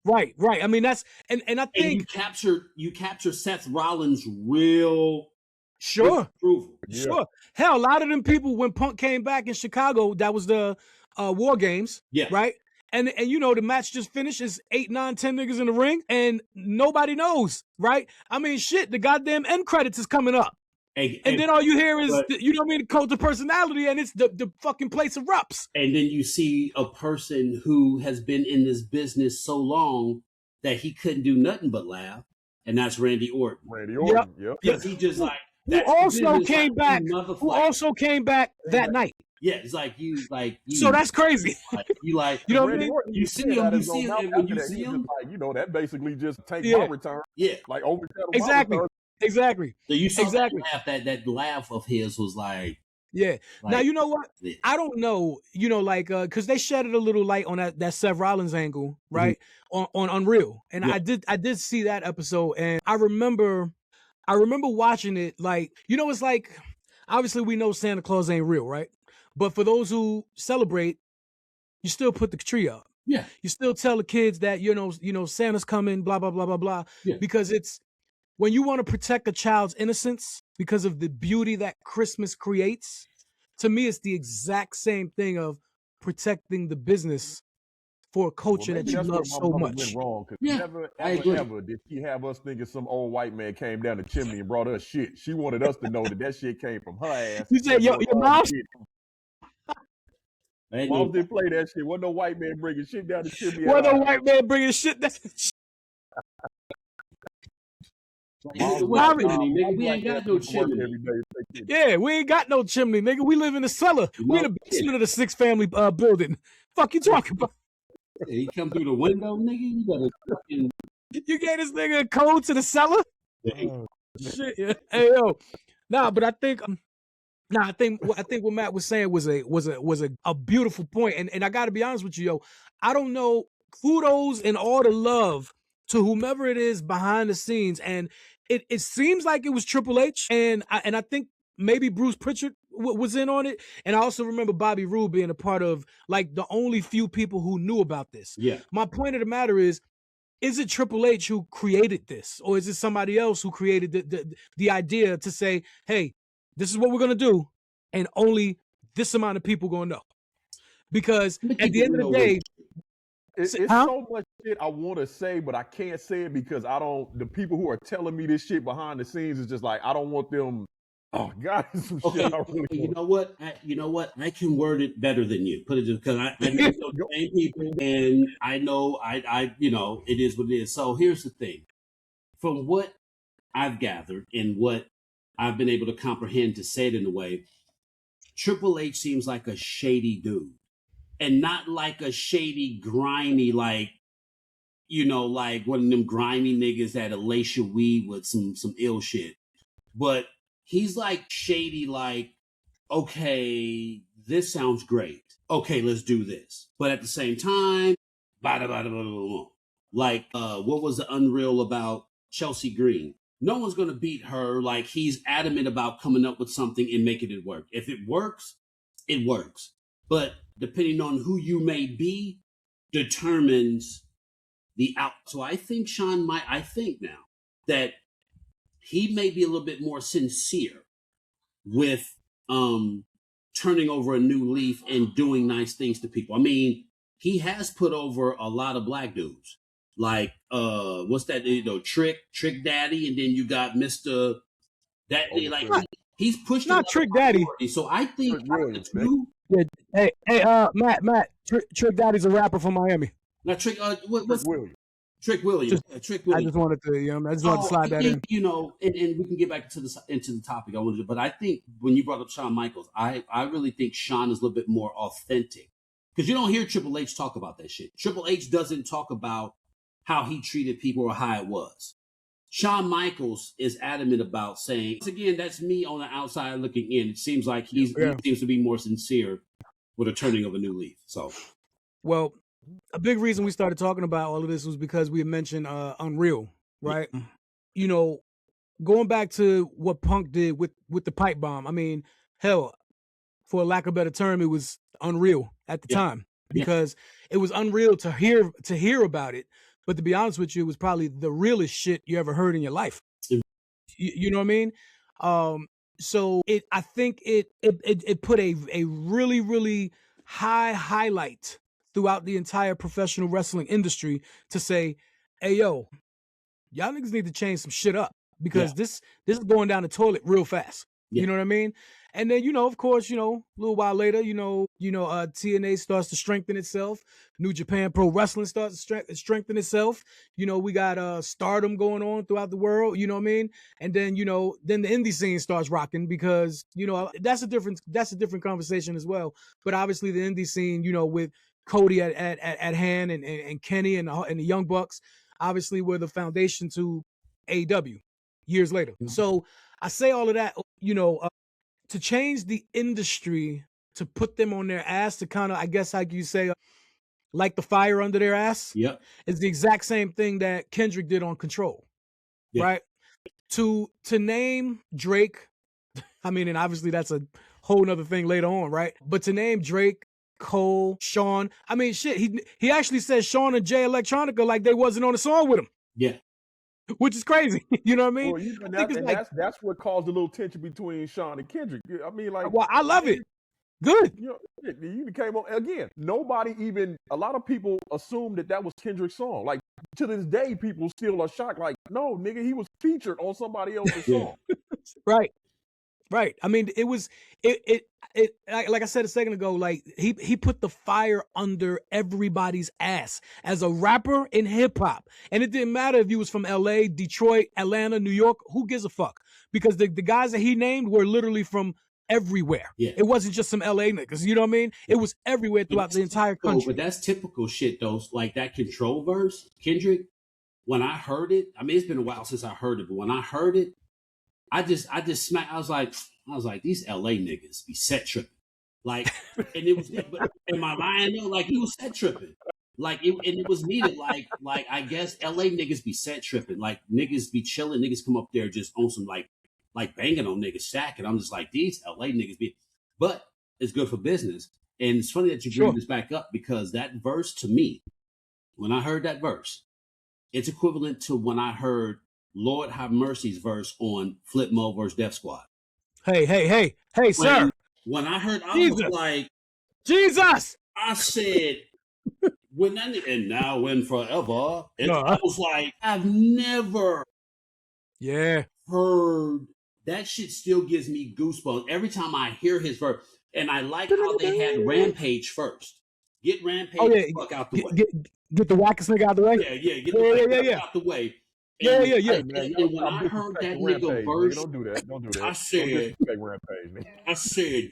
Right. I mean, that's and I think you capture Seth Rollins' real approval. Yeah. Sure. Hell, a lot of them people when Punk came back in Chicago, that was the War Games. Yeah. Right. And you know, the match just finished. Is 8, 9, 10 niggas in the ring, and nobody knows, right? I mean, shit, the goddamn end credits is coming up. And then all you hear is, you know what I mean, the cult of personality, and it's the fucking place erupts. And then you see a person who has been in this business so long that he couldn't do nothing but laugh, and that's Randy Orton. Yep. Because he just like... Who also came back that night. Yeah, it's like you. So that's crazy. You know what I mean? You see him, when you see him, like, you know, that basically just takes my return. Yeah, like overshadow exactly. My return. Exactly. So you saw that laugh. That laugh of his was like, yeah. Like, now you know what? Yeah. I don't know. You know, like because they shedded a little light on that Seth Rollins angle, right? Mm-hmm. On Unreal, and I did see that episode, and I remember watching it. Like, you know, it's like obviously we know Santa Claus ain't real, right? But for those who celebrate, you still put the tree up. Yeah. You still tell the kids that you know Santa's coming, blah blah blah blah blah. Yeah. Because it's when you want to protect a child's innocence because of the beauty that Christmas creates. To me, it's the exact same thing of protecting the business for a culture that you love so much. Went wrong, never ever did she have us thinking some old white man came down the chimney and brought us shit. She wanted us to know that shit came from her ass. You said your mom. Mom didn't play that shit. Wasn't no white man bringing shit down the chimney. Wasn't no white man bringing shit down the chimney. We ain't got no chimney. Yeah, we ain't got no chimney, nigga. We live in the cellar. We in the basement of the 6-family building. Fuck you talking about? He come through the window, nigga. You gotta fucking... You gave this nigga a code to the cellar? Shit, yeah. Hey yo, but I think I think what Matt was saying was a beautiful point, and I got to be honest with you, yo. I don't know. Kudos and all the love to whomever it is behind the scenes, and it seems like it was Triple H, and I think maybe Bruce Pritchard was in on it, and I also remember Bobby Roode being a part of like the only few people who knew about this. Yeah. My point of the matter is it Triple H who created this, or is it somebody else who created the idea to say, hey, this is what we're gonna do, and only this amount of people gonna know? Because at the end of the day, it's so much shit I want to say, but I can't say it because the people who are telling me this shit behind the scenes is just like, I don't want them Oh God, some Okay, shit I really you know what? I can word it better than you. Put it just because I know the same people, and I know it is what it is. So here's the thing: from what I've gathered and what I've been able to comprehend, to say it in a way, Triple H seems like a shady dude, and not like a shady, grimy, like like one of them grimy niggas that'll lace your weed with some ill shit. But he's like shady, like, okay, this sounds great. Okay, let's do this. But at the same time, bada bada bada bada. Like, what was the unreal about Chelsea Green? No one's gonna beat her. Like, he's adamant about coming up with something and making it work. If it works, it works. But depending on who you may be, determines the out. So I think Shawn might. I think now that he may be a little bit more sincere with turning over a new leaf and doing nice things to people. I mean, he has put over a lot of black dudes. Like what's that, Trick Daddy, and then you got Mr. That like he's pushed not Trick Daddy. So I think Williams, the two, hey, Matt, Trick Daddy's a rapper from Miami. Not Trick what's Williams. Trick Williams. Trick Williams. I just wanted to slide that in. And we can get back into the topic I wanted to, but I think when you brought up Shawn Michaels, I really think Shawn is a little bit more authentic, because you don't hear Triple H talk about that shit. Triple H doesn't talk about how he treated people or how it was. Shawn Michaels is adamant about saying, again, that's me on the outside looking in. It seems like he seems to be more sincere with a turning of a new leaf. So, well, a big reason we started talking about all of this was because we had mentioned Unreal, right? Yeah. Going back to what Punk did with the pipe bomb. I mean, hell, for lack of a better term, it was unreal at the time, because it was unreal to hear about it. But to be honest with you, it was probably the realest shit you ever heard in your life. You know what I mean? So I think it put a really, really high highlight throughout the entire professional wrestling industry to say, hey, yo, y'all niggas need to change some shit up, because this is going down the toilet real fast. You know what I mean? And then, of course, a little while later, TNA starts to strengthen itself. New Japan Pro Wrestling starts to strengthen itself. We got Stardom going on throughout the world, you know what I mean? And then, then the indie scene starts rocking, because, that's a different conversation as well. But obviously the indie scene, with Cody at hand and Kenny and the Young Bucks, obviously were the foundation to AEW years later. Mm-hmm. So I say all of that, to change the industry, to put them on their ass, to kind of, I guess, like you say, like the fire under their ass, is the exact same thing that Kendrick did on Control, right? To name Drake, I mean, and obviously that's a whole nother thing later on, right? But to name Drake, Cole, Shawn, I mean, shit, he actually said Shawn and Jay Electronica like they wasn't on the song with him. Yeah. Which is crazy. You know what I mean? Well, that's what caused a little tension between Shawn and Kendrick. I mean, like, well, I love it. Good. You came on again. A lot of people assumed that was Kendrick's song. Like, to this day, people still are shocked. Like, no, nigga, he was featured on somebody else's song. Right. I mean, it was like I said a second ago, like he put the fire under everybody's ass as a rapper in hip hop. And it didn't matter if you was from LA, Detroit, Atlanta, New York, who gives a fuck? Because the guys that he named were literally from everywhere. Yeah. It wasn't just some LA niggas, you know what I mean? It was everywhere throughout the entire country. But that's typical shit though, like that Control verse, Kendrick, when I heard it, I mean, it's been a while since I heard it, but when I heard it, I just smacked. I was like, these LA niggas be set tripping. Like, and it was in my mind though, like he was set tripping. Like it was needed. Like I guess LA niggas be set tripping. Like niggas be chilling. Niggas come up there just on some like banging on niggas, stacking. I'm just like, these LA niggas be, but it's good for business. And it's funny that you bring this back up, because that verse to me, when I heard that verse, it's equivalent to when I heard Lord Have Mercy's verse on Flip Mo vs. Def Squad. Hey, sir. When I heard, I was like, Jesus! I said, and now and forever. I was like, I've never heard that shit still gives me goosebumps every time I hear his verse. And I like how they had Rampage first. Get Rampage the fuck out the way. Get the wackest nigga out the way. Yeah. Get the out the way. And, Yeah. And when I heard that nigga verse, don't do that. I said, Rampage, I said,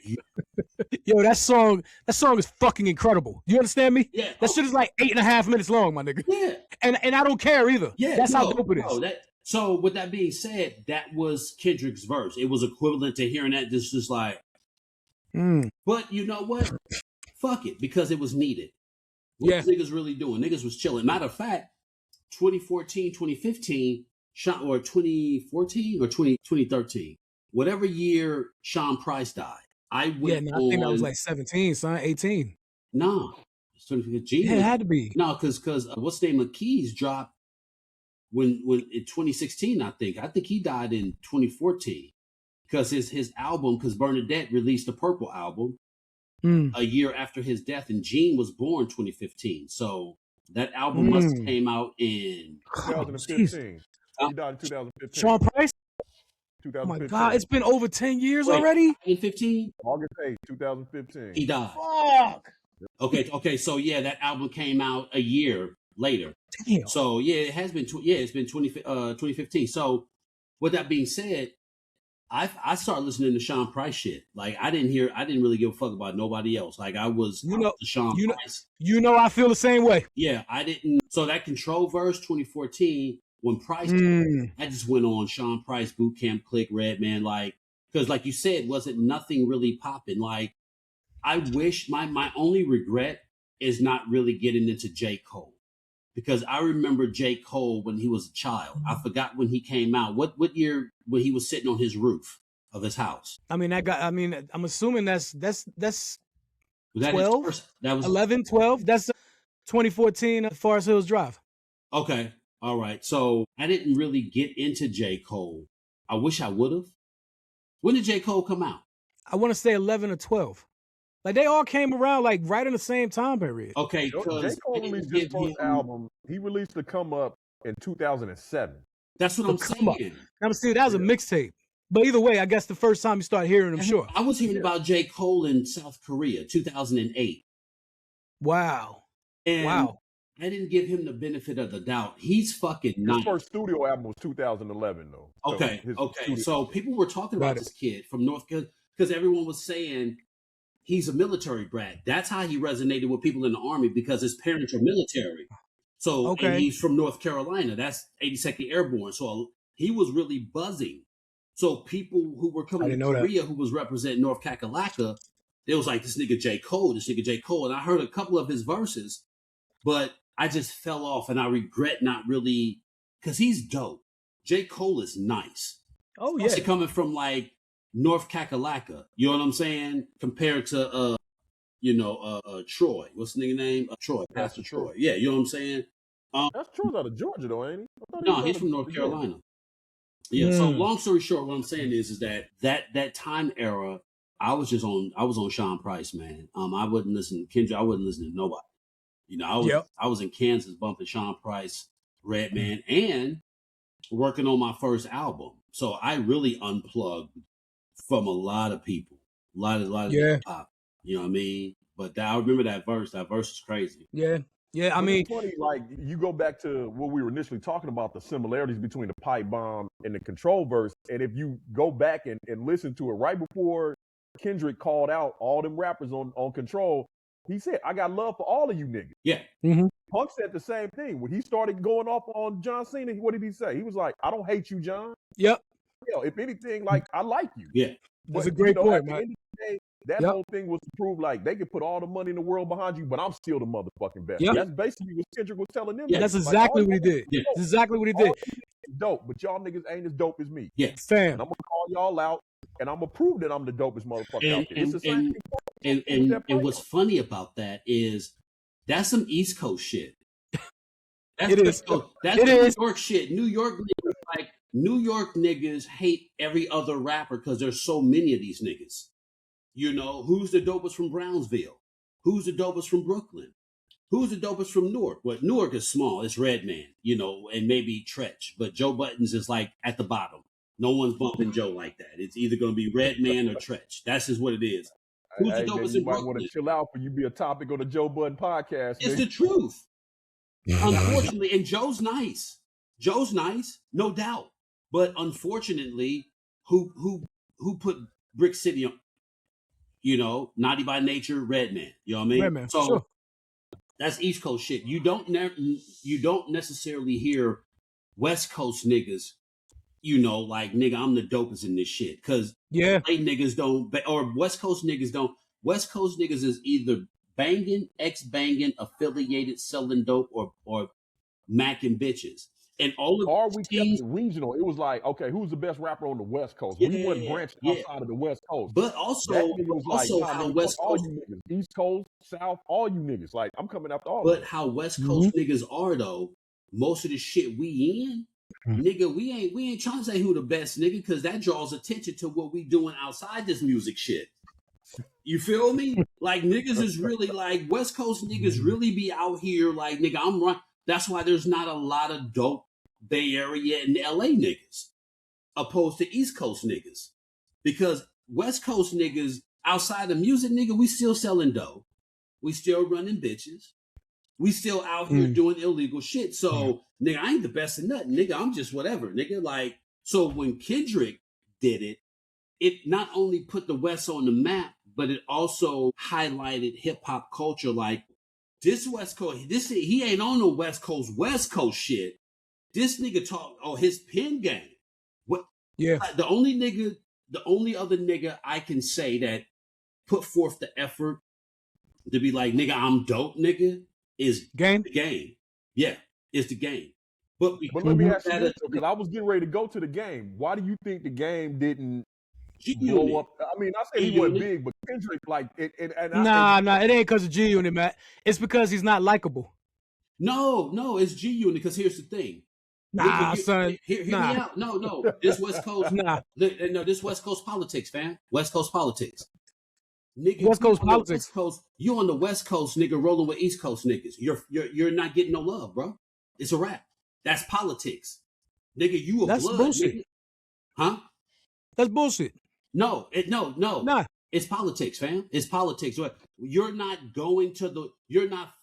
yo, that song is fucking incredible. You understand me? Yeah. That shit is like 8.5 minutes long, my nigga. Yeah. And I don't care either. Yeah. That's how dope it is. So with that being said, that was Kendrick's verse. It was equivalent to hearing that. This is like, but you know what? Fuck it, because it was needed. What was niggas really doing? Niggas was chilling. Matter of fact, 2014, 2015, or 2014 or 2013, whatever year Shawn Price died, I went I think that was like 17, son, 18. No, it's 2015. Yeah, it had to be. No, because what's the name of Keys dropped when in 2016, I think he died in 2014 because his album, because Bernadette released the Purple album a year after his death, and Gene was born 2015. So that album must have came out in 2015. He died in 2015. Shawn Price? 2015. Oh my God, it's been over 10 years already? 2015? August 8th, 2015. He died. Fuck. Okay. So yeah, that album came out a year later. Damn. So yeah, it has been. It's been 2015. So with that being said, I started listening to Shawn Price shit. Like I didn't really give a fuck about nobody else. Like I was, Shawn Price. I feel the same way. Yeah, I didn't. So that Control verse 2014 when Price, I just went on Shawn Price, Boot Camp Click, Redman, like because like you said, wasn't nothing really popping. Like I wish my only regret is not really getting into J. Cole. Because I remember J. Cole when he was a child. I forgot when he came out. What year when he was sitting on his roof of his house? I mean, I'm assuming that's 12? That was 11, 12. That's 2014 Forest Hills Drive. Okay. All right. So I didn't really get into J. Cole. I wish I would have. When did J. Cole come out? I want to say 11 or 12. Like they all came around like right in the same time period. Okay, J. Cole released his first album. He released the Come Up in 2007. That's what I'm saying. Now, see, that was a mixtape. But either way, I guess the first time you start hearing him, sure. I was hearing about J. Cole in South Korea, 2008. Wow. And I didn't give him the benefit of the doubt. He's fucking nice. His first studio album was 2011, though. Okay. So people were talking about this kid from North Carolina because everyone was saying he's a military brat. That's how he resonated with people in the Army because his parents are military. So and he's from North Carolina. That's 82nd Airborne. So he was really buzzing. So people who were coming to Korea who was representing North Kakalaka, they was like, this nigga J. Cole. And I heard a couple of his verses, but I just fell off and I regret not really, because he's dope. J. Cole is nice. Oh, yeah. Especially coming from like North Kakalaka, you know what I'm saying? Compared to, Troy. What's the nigga name? Troy, Pastor Troy. Yeah, you know what I'm saying? That's Troy's out of Georgia, though, ain't he? No, he's from North Carolina. Yeah. So long story short, what I'm saying is that time era, I was on Shawn Price, man. I wouldn't listen to Kendrick. I wouldn't listen to nobody. You know, I was in Kansas bumping Shawn Price, Redman, and working on my first album. So I really unplugged from a lot of people, a lot of hip hop. You know what I mean? But I remember that verse. That verse is crazy. Yeah. I mean, it's funny, like you go back to what we were initially talking about, the similarities between the Pipe Bomb and the Control verse. And if you go back and listen to it right before Kendrick called out all them rappers on Control, he said, "I got love for all of you niggas." Yeah. Mm-hmm. Punk said the same thing when he started going off on John Cena. What did he say? He was like, "I don't hate you, John." Yep. If anything, like I like you. Yeah. That's a great point, man. That whole thing was to prove like they could put all the money in the world behind you, but I'm still the motherfucking best. Yep. That's basically what Kendrick was telling them. Yeah, that's exactly what he did. Yeah. That's exactly what he did. Dope, but y'all niggas ain't as dope as me. Yeah. Fam. And I'm gonna call y'all out, and I'm gonna prove that I'm the dopest motherfucker out there. And what's funny about that is that's some East Coast shit. That's New York shit. New York niggas hate every other rapper because there's so many of these niggas. You know, who's the dopest from Brownsville? Who's the dopest from Brooklyn? Who's the dopest from Newark? Well, Newark is small. It's Redman, and maybe Tretch. But Joe Buttons is like at the bottom. No one's bumping Joe like that. It's either going to be Redman or Tretch. That's just what it is. Who's the dopest in Brooklyn? You might want to chill out for you be a topic on the Joe Budden podcast. It's the truth. Unfortunately, and Joe's nice. Joe's nice, no doubt. But unfortunately, who put Brick City on? You know, Naughty by Nature, Redman. You know what I mean? Redman, so sure. That's East Coast shit. You don't necessarily hear West Coast niggas, you know, like, nigga, I'm the dopest in this shit. Because LA niggas don't, or West Coast niggas don't. West Coast niggas is either banging, ex-banging, affiliated, selling dope, or macking bitches. And all of or we kept it regional. It was like, okay, who's the best rapper on the West Coast? We wouldn't branch outside of the West Coast. But also, how West Coast, all you niggas, East Coast, South, all you niggas. Like, I'm coming after all. But how West Coast niggas are though, most of the shit we in, nigga, we ain't trying to say who the best nigga, because that draws attention to what we doing outside this music shit. You feel me? Like, niggas is really like, West Coast niggas really be out here like, nigga, I'm right. That's why there's not a lot of dope Bay Area and LA niggas opposed to East Coast niggas, because West Coast niggas outside of music, nigga, we still selling dope, we still running bitches, we still out here doing illegal shit. So nigga, I ain't the best of nothing, nigga, I'm just whatever, nigga. Like, so when Kendrick did it, it not only put the West on the map, but it also highlighted hip hop culture. Like, this West Coast, he ain't on no West Coast shit. This nigga talk his pen game. What? Yeah. The only other nigga I can say that put forth the effort to be like, nigga, I'm dope, nigga, is Game. The Game. Yeah, it's the Game. But let me ask you this, because I was getting ready to go to the Game. Why do you think the Game didn't blow up? I mean, I said he wasn't big, but Kendrick, like, nah, it ain't because of G-Unit, Matt. It's because he's not likable. No, it's G-Unit, because here's the thing. Nah, son. Hear me out. No. This West Coast. No, this West Coast politics, fam. West Coast politics. Nigga, West Coast politics. West Coast, you on the West Coast, nigga, rolling with East Coast niggas. You're not getting no love, bro. It's a wrap. That's politics. Nigga, you a That's blood, bullshit. nigga. Huh? That's bullshit. No. Nah. It's politics, fam. It's politics. You're not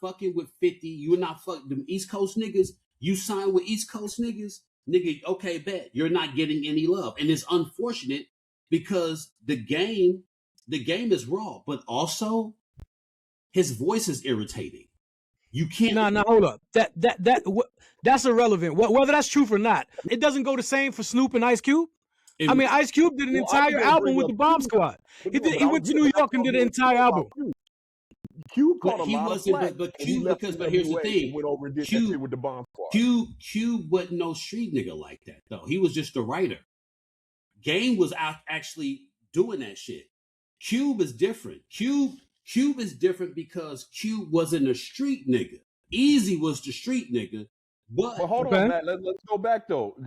fucking with 50. You're not fucking them East Coast niggas. You sign with East Coast niggas, nigga, okay, bet. You're not getting any love. And it's unfortunate because the game is raw, but also his voice is irritating. You can't. Nah, hold up. That's irrelevant. Whether that's truth or not, it doesn't go the same for Snoop and Ice Cube. I mean, Ice Cube did an entire album with the Bomb Squad. He went to New York and did an entire album. Cube caught a lot of flack, but here's the thing. Went over and did that shit with the Bomb Squad. Cube wasn't no street nigga like that though. He was just a writer. Game was out actually doing that shit. Cube is different. Cube is different because Cube wasn't a street nigga. Easy was the street nigga. But hold on, Matt. Let's go back though.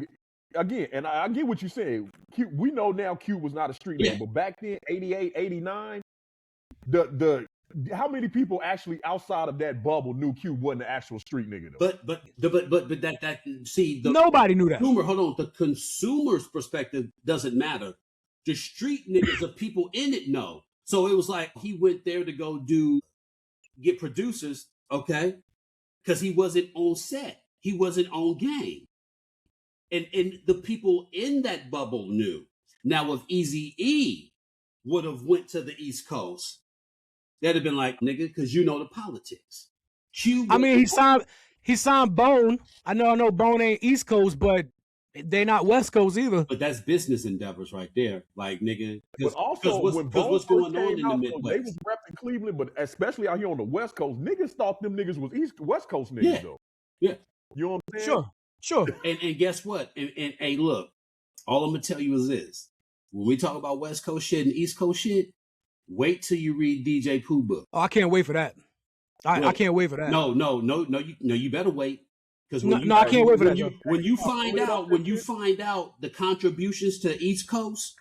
Again, and I get what you're saying. We know now Cube was not a street nigga, but back then, 88, 89, how many people actually outside of that bubble knew Cube wasn't an actual street nigga though? But nobody knew that. Consumer, hold on. The consumer's perspective doesn't matter. The street niggas of people in it know. So it was like he went there to go get producers, okay? Because he wasn't on set. He wasn't on game. And the people in that bubble knew. Now, if Eazy-E would have went to the East Coast, they'd have been like, nigga, because you know the politics. I mean, he signed Bone. I know Bone ain't East Coast, but they not West Coast either. But that's business endeavors right there. Like, nigga. But also, what's going on in the Midwest? They was repping Cleveland, but especially out here on the West Coast, niggas thought them niggas was West Coast niggas, though. Yeah. You know what I'm saying? Sure. And guess what? And hey, look, all I'm going to tell you is this. When we talk about West Coast shit and East Coast shit, wait till you read DJ Pooh book. Oh, I can't wait for that. I can't wait for that. No, you better wait. Because I can't wait for that. When you find out the contributions to East Coast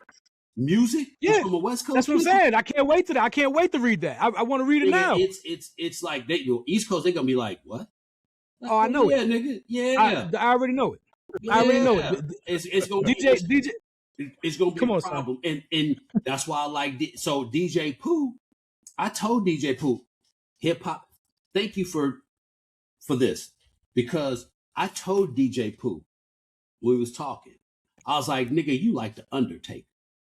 music from a West Coast, that's what I'm saying. I can't wait to that. I can't wait to read that. I want to read it now. It's like East Coast. They're gonna be like, what? Oh, I know it, nigga. Yeah, I already know it. I already know it. It's gonna DJ It's gonna be a problem, and that's why I like it. So DJ Pooh, I told DJ Pooh, hip hop, thank you for this, because I told DJ Pooh when we was talking, I was like, nigga, you like the Undertaker.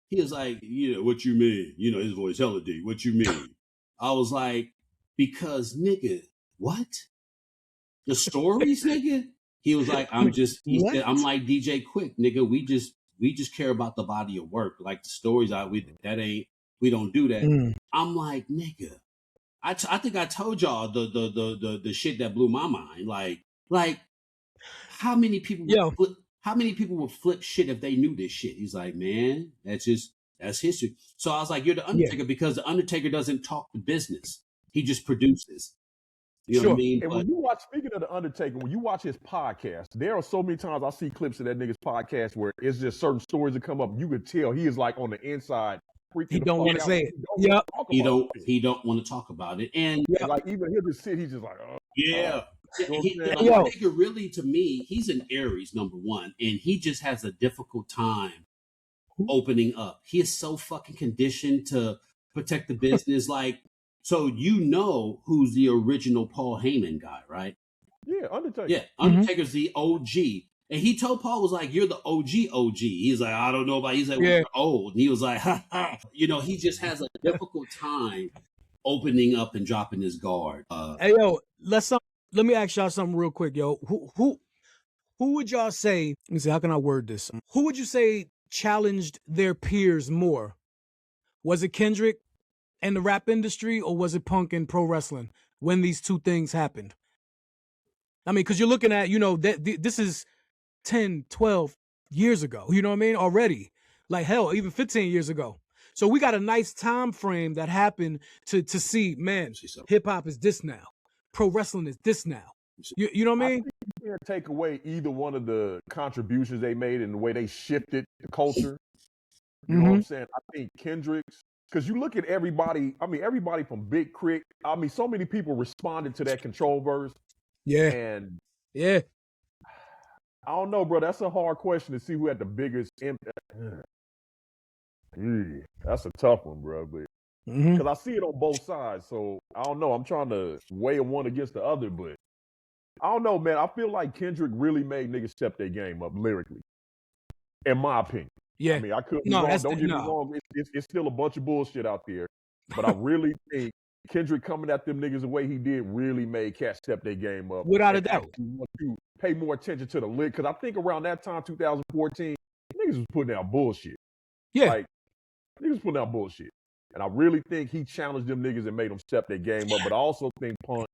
He was like, what you mean? His voice hella deep. What you mean? I was like, because nigga, what? The stories, nigga? He was like, he said, I'm like DJ Quick, nigga. We just care about the body of work. Like the stories, we don't do that. I'm like, nigga, I think I told y'all the shit that blew my mind. Like how many people would flip shit if they knew this shit? He's like, man, that's history. So I was like, you're the Undertaker because the Undertaker doesn't talk the business. He just produces. You know what I mean? And when you watch, speaking of the Undertaker, when you watch his podcast, there are so many times I see clips of that nigga's podcast where it's just certain stories that come up. You could tell he is like on the inside. He don't want to say it. He don't want to talk about it. And like even he'll just sit, he's just like, Undertaker really, to me, he's an Aries, number one, and he just has a difficult time opening up. He is so fucking conditioned to protect the business, like. So who's the original Paul Heyman guy, right? Yeah, Undertaker. Yeah, Undertaker's the OG. And he told Paul, was like, you're the OG. He's like, I don't know about, he's like, we're old. And he was like, ha ha. He just has a difficult time opening up and dropping his guard. Hey, yo, let me ask y'all something real quick, yo. Who would y'all say, let me see, how can I word this? Who would you say challenged their peers more? Was it Kendrick and the rap industry, or was it Punk and pro wrestling when these two things happened? I mean, because you're looking at, this is 10, 12 years ago, you know what I mean? Already. Like, hell, even 15 years ago. So we got a nice time frame that happened to see, man, hip-hop is this now. Pro wrestling is this now. You know what I mean? You can't take away either one of the contributions they made and the way they shifted the culture. You know what I'm saying? I think Kendrick's, because you look at everybody, everybody from Big Crit, so many people responded to that Control verse. Yeah. And I don't know, bro. That's a hard question to see who had the biggest impact. That's a tough one, bro. But because I see it on both sides, so I don't know. I'm trying to weigh one against the other, but I don't know, man. I feel like Kendrick really made niggas step their game up lyrically, in my opinion. Yeah. I could be wrong. Don't get me wrong. It's still a bunch of bullshit out there. But I really think Kendrick coming at them niggas the way he did really made cats step their game up. Without a doubt. Want to pay more attention to the lyric. Because I think around that time, 2014, niggas was putting out bullshit. Yeah. Like, niggas putting out bullshit. And I really think he challenged them niggas and made them step their game up. But I also think Punk,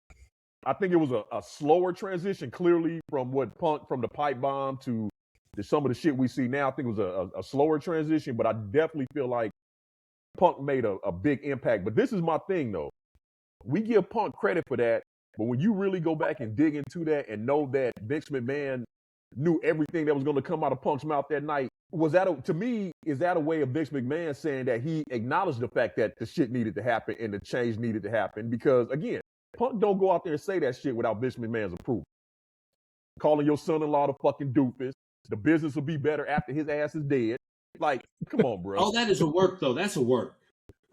I think it was a slower transition, clearly, from the pipe bomb to some of the shit we see now. I think it was a slower transition, but I definitely feel like Punk made a big impact. But this is my thing, though. We give Punk credit for that, but when you really go back and dig into that and know that Vince McMahon knew everything that was going to come out of Punk's mouth that night, is that a way of Vince McMahon saying that he acknowledged the fact that the shit needed to happen and the change needed to happen? Because, again, Punk don't go out there and say that shit without Vince McMahon's approval. Calling your son-in-law the fucking doofus. The business will be better after his ass is dead. Like, come on, bro. Oh, that is a work, though. That's a work.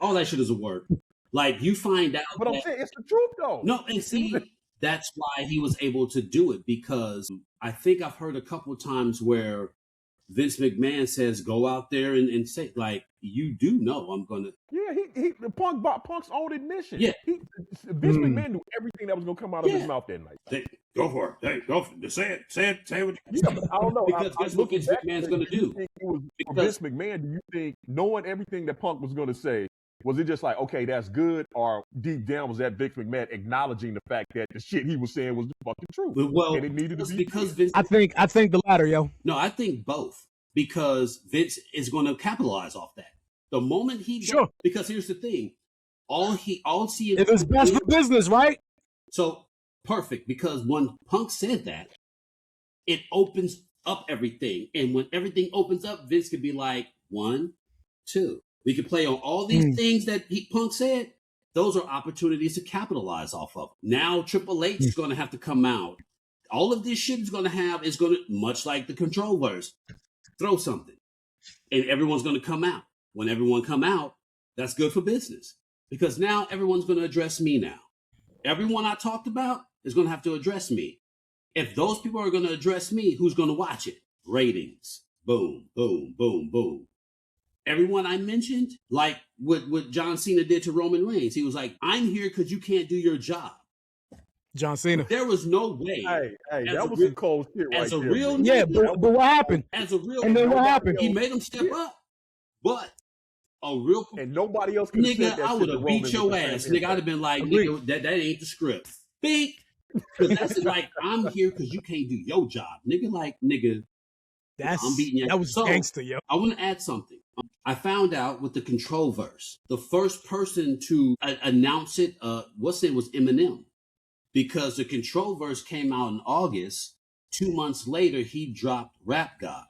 All that shit is a work. Like, you find out. But I'm saying it's the truth, though. No, and see, that's why he was able to do it, because I think I've heard a couple of times where Vince McMahon says, go out there and say, like, you do know I'm going to. Yeah, Punk's own admission. Yeah. Vince McMahon knew everything that was going to come out of his mouth that night. Go for it. Hey, go for it. Say it. Say what you I don't know. Because guess what Vince McMahon's going to do? For Vince McMahon, do you think, knowing everything that Punk was going to say, was it just like, okay, that's good? Or deep down, was that Vince McMahon acknowledging the fact that the shit he was saying was the fucking truth? Well, and it needed to be because Vince. I think the latter, yo. No, I think both. Because Vince is going to capitalize off that. The moment he sure. Because here's the thing. All see it was best for business, right? So perfect, because when Punk said that, it opens up everything. And when everything opens up, Vince could be like, 1, 2. We could play on all these things that Punk said. Those are opportunities to capitalize off of. Now Triple H is going to have to come out. All of this shit is going to much like the Control verse, throw something. And everyone's going to come out. When everyone come out, that's good for business because now everyone's going to address me now. Everyone I talked about is going to have to address me. If those people are going to address me, who's going to watch it? Ratings. Boom, boom, boom, boom. Everyone I mentioned, like what John Cena did to Roman Reigns, he was like, I'm here because you can't do your job. John Cena. There was no way. Hey, that was some cold shit right there. Real nigga, yeah, but what happened? As a real and then what happened? He made him step up. But a real and nobody else could nigga, I would have beat your ass. Nigga, I'd have been like, nigga, that ain't the script. Speak. Because that's like, I'm here because you can't do your job. Nigga, like, nigga, I'm beating you. That was gangster, yo. I want to add something. I found out with the control verse, the first person to announce it, was Eminem. Because the control verse came out in August. 2 months later, he dropped Rap God.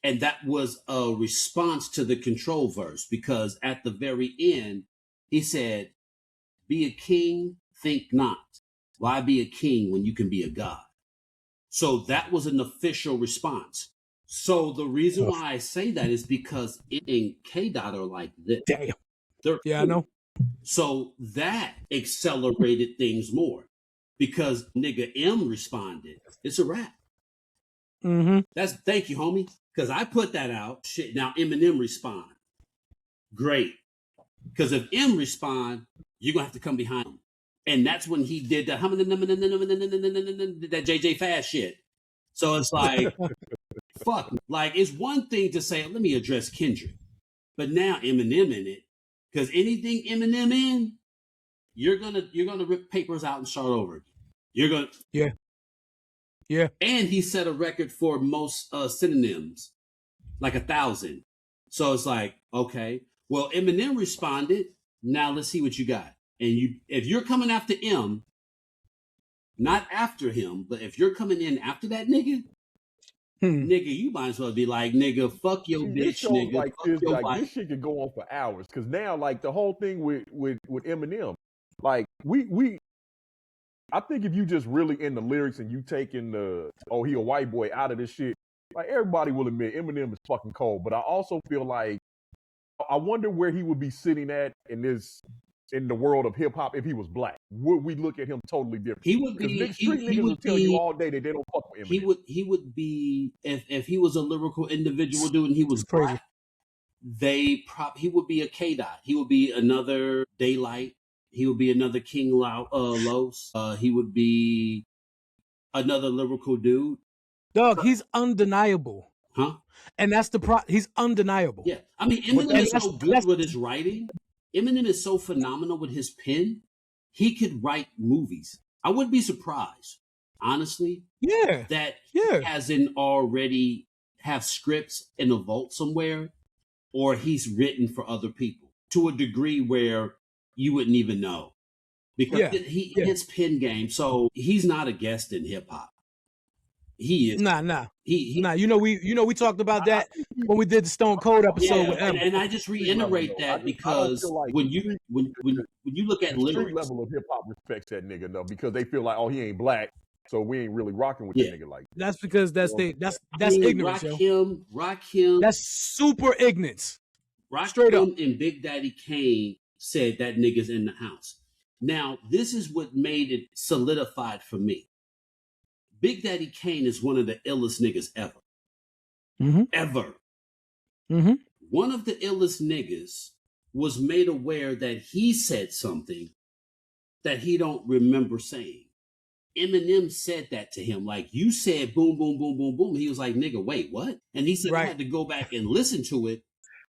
And that was a response to the control verse because at the very end, he said, be a king, think not. Why be a king when you can be a god? So that was an official response. So the reason why I say that is because in K-Dot are like this. Damn. Yeah, I know. So that accelerated things more because nigga M responded. It's a wrap. Mm-hmm. Thank you, homie. Because I put that out. Shit, now Eminem respond. Great. Because if M respond, you're going to have to come behind him. And that's when he did that JJ Fast shit. So it's like, fuck. Like, it's one thing to say, let me address Kendrick. But now Eminem in it. Because anything Eminem in, you're gonna rip papers out and start over again. You're gonna Yeah. And he set a record for most synonyms, like 1,000. So it's like, okay, well, Eminem responded. Now let's see what you got. And if you're coming after M, not after him, but if you're coming in after that nigga, nigga, you might as well be like, nigga, fuck your bitch, nigga. Like this shit could go on for hours. Because now, like the whole thing with Eminem, like I think if you just really in the lyrics and you taking he a white boy out of this shit, like everybody will admit Eminem is fucking cold. But I also feel like I wonder where he would be sitting at in the world of hip hop if he was black. Would we look at him totally different? He would be. Street niggas will tell you all day that they don't fuck with Eminem. He would be if he was a lyrical individual dude and he was black. He would be a K-Dot. He would be another Daylight. He would be another King Los. He would be another lyrical dude. Dog, he's undeniable. Huh? And that's he's undeniable. Yeah. I mean, Eminem is so good with his writing. Eminem is so phenomenal with his pen. He could write movies. I wouldn't be surprised, honestly. Yeah. That he hasn't already have scripts in a vault somewhere, or he's written for other people to a degree where you wouldn't even know. Because his pen game. So he's not a guest in hip hop. He is. Nah. You know we talked about that when we did the Stone Cold episode with Eminem. And I just reiterate that because like when you look at lyrics, level of hip hop respects that nigga though because they feel like he ain't black, so we ain't really rocking with that nigga like that. That's because that's ignorance, rock him. That's super ignorance. Straight up. And Big Daddy Kane said that nigga's in the house. Now this is what made it solidified for me. Big Daddy Kane is one of the illest niggas ever. Mm-hmm. Ever. Mm-hmm. One of the illest niggas was made aware that he said something that he don't remember saying. Eminem said that to him. Like, you said boom, boom, boom, boom, boom. He was like, nigga, wait, what? And he said, I had to go back and listen to it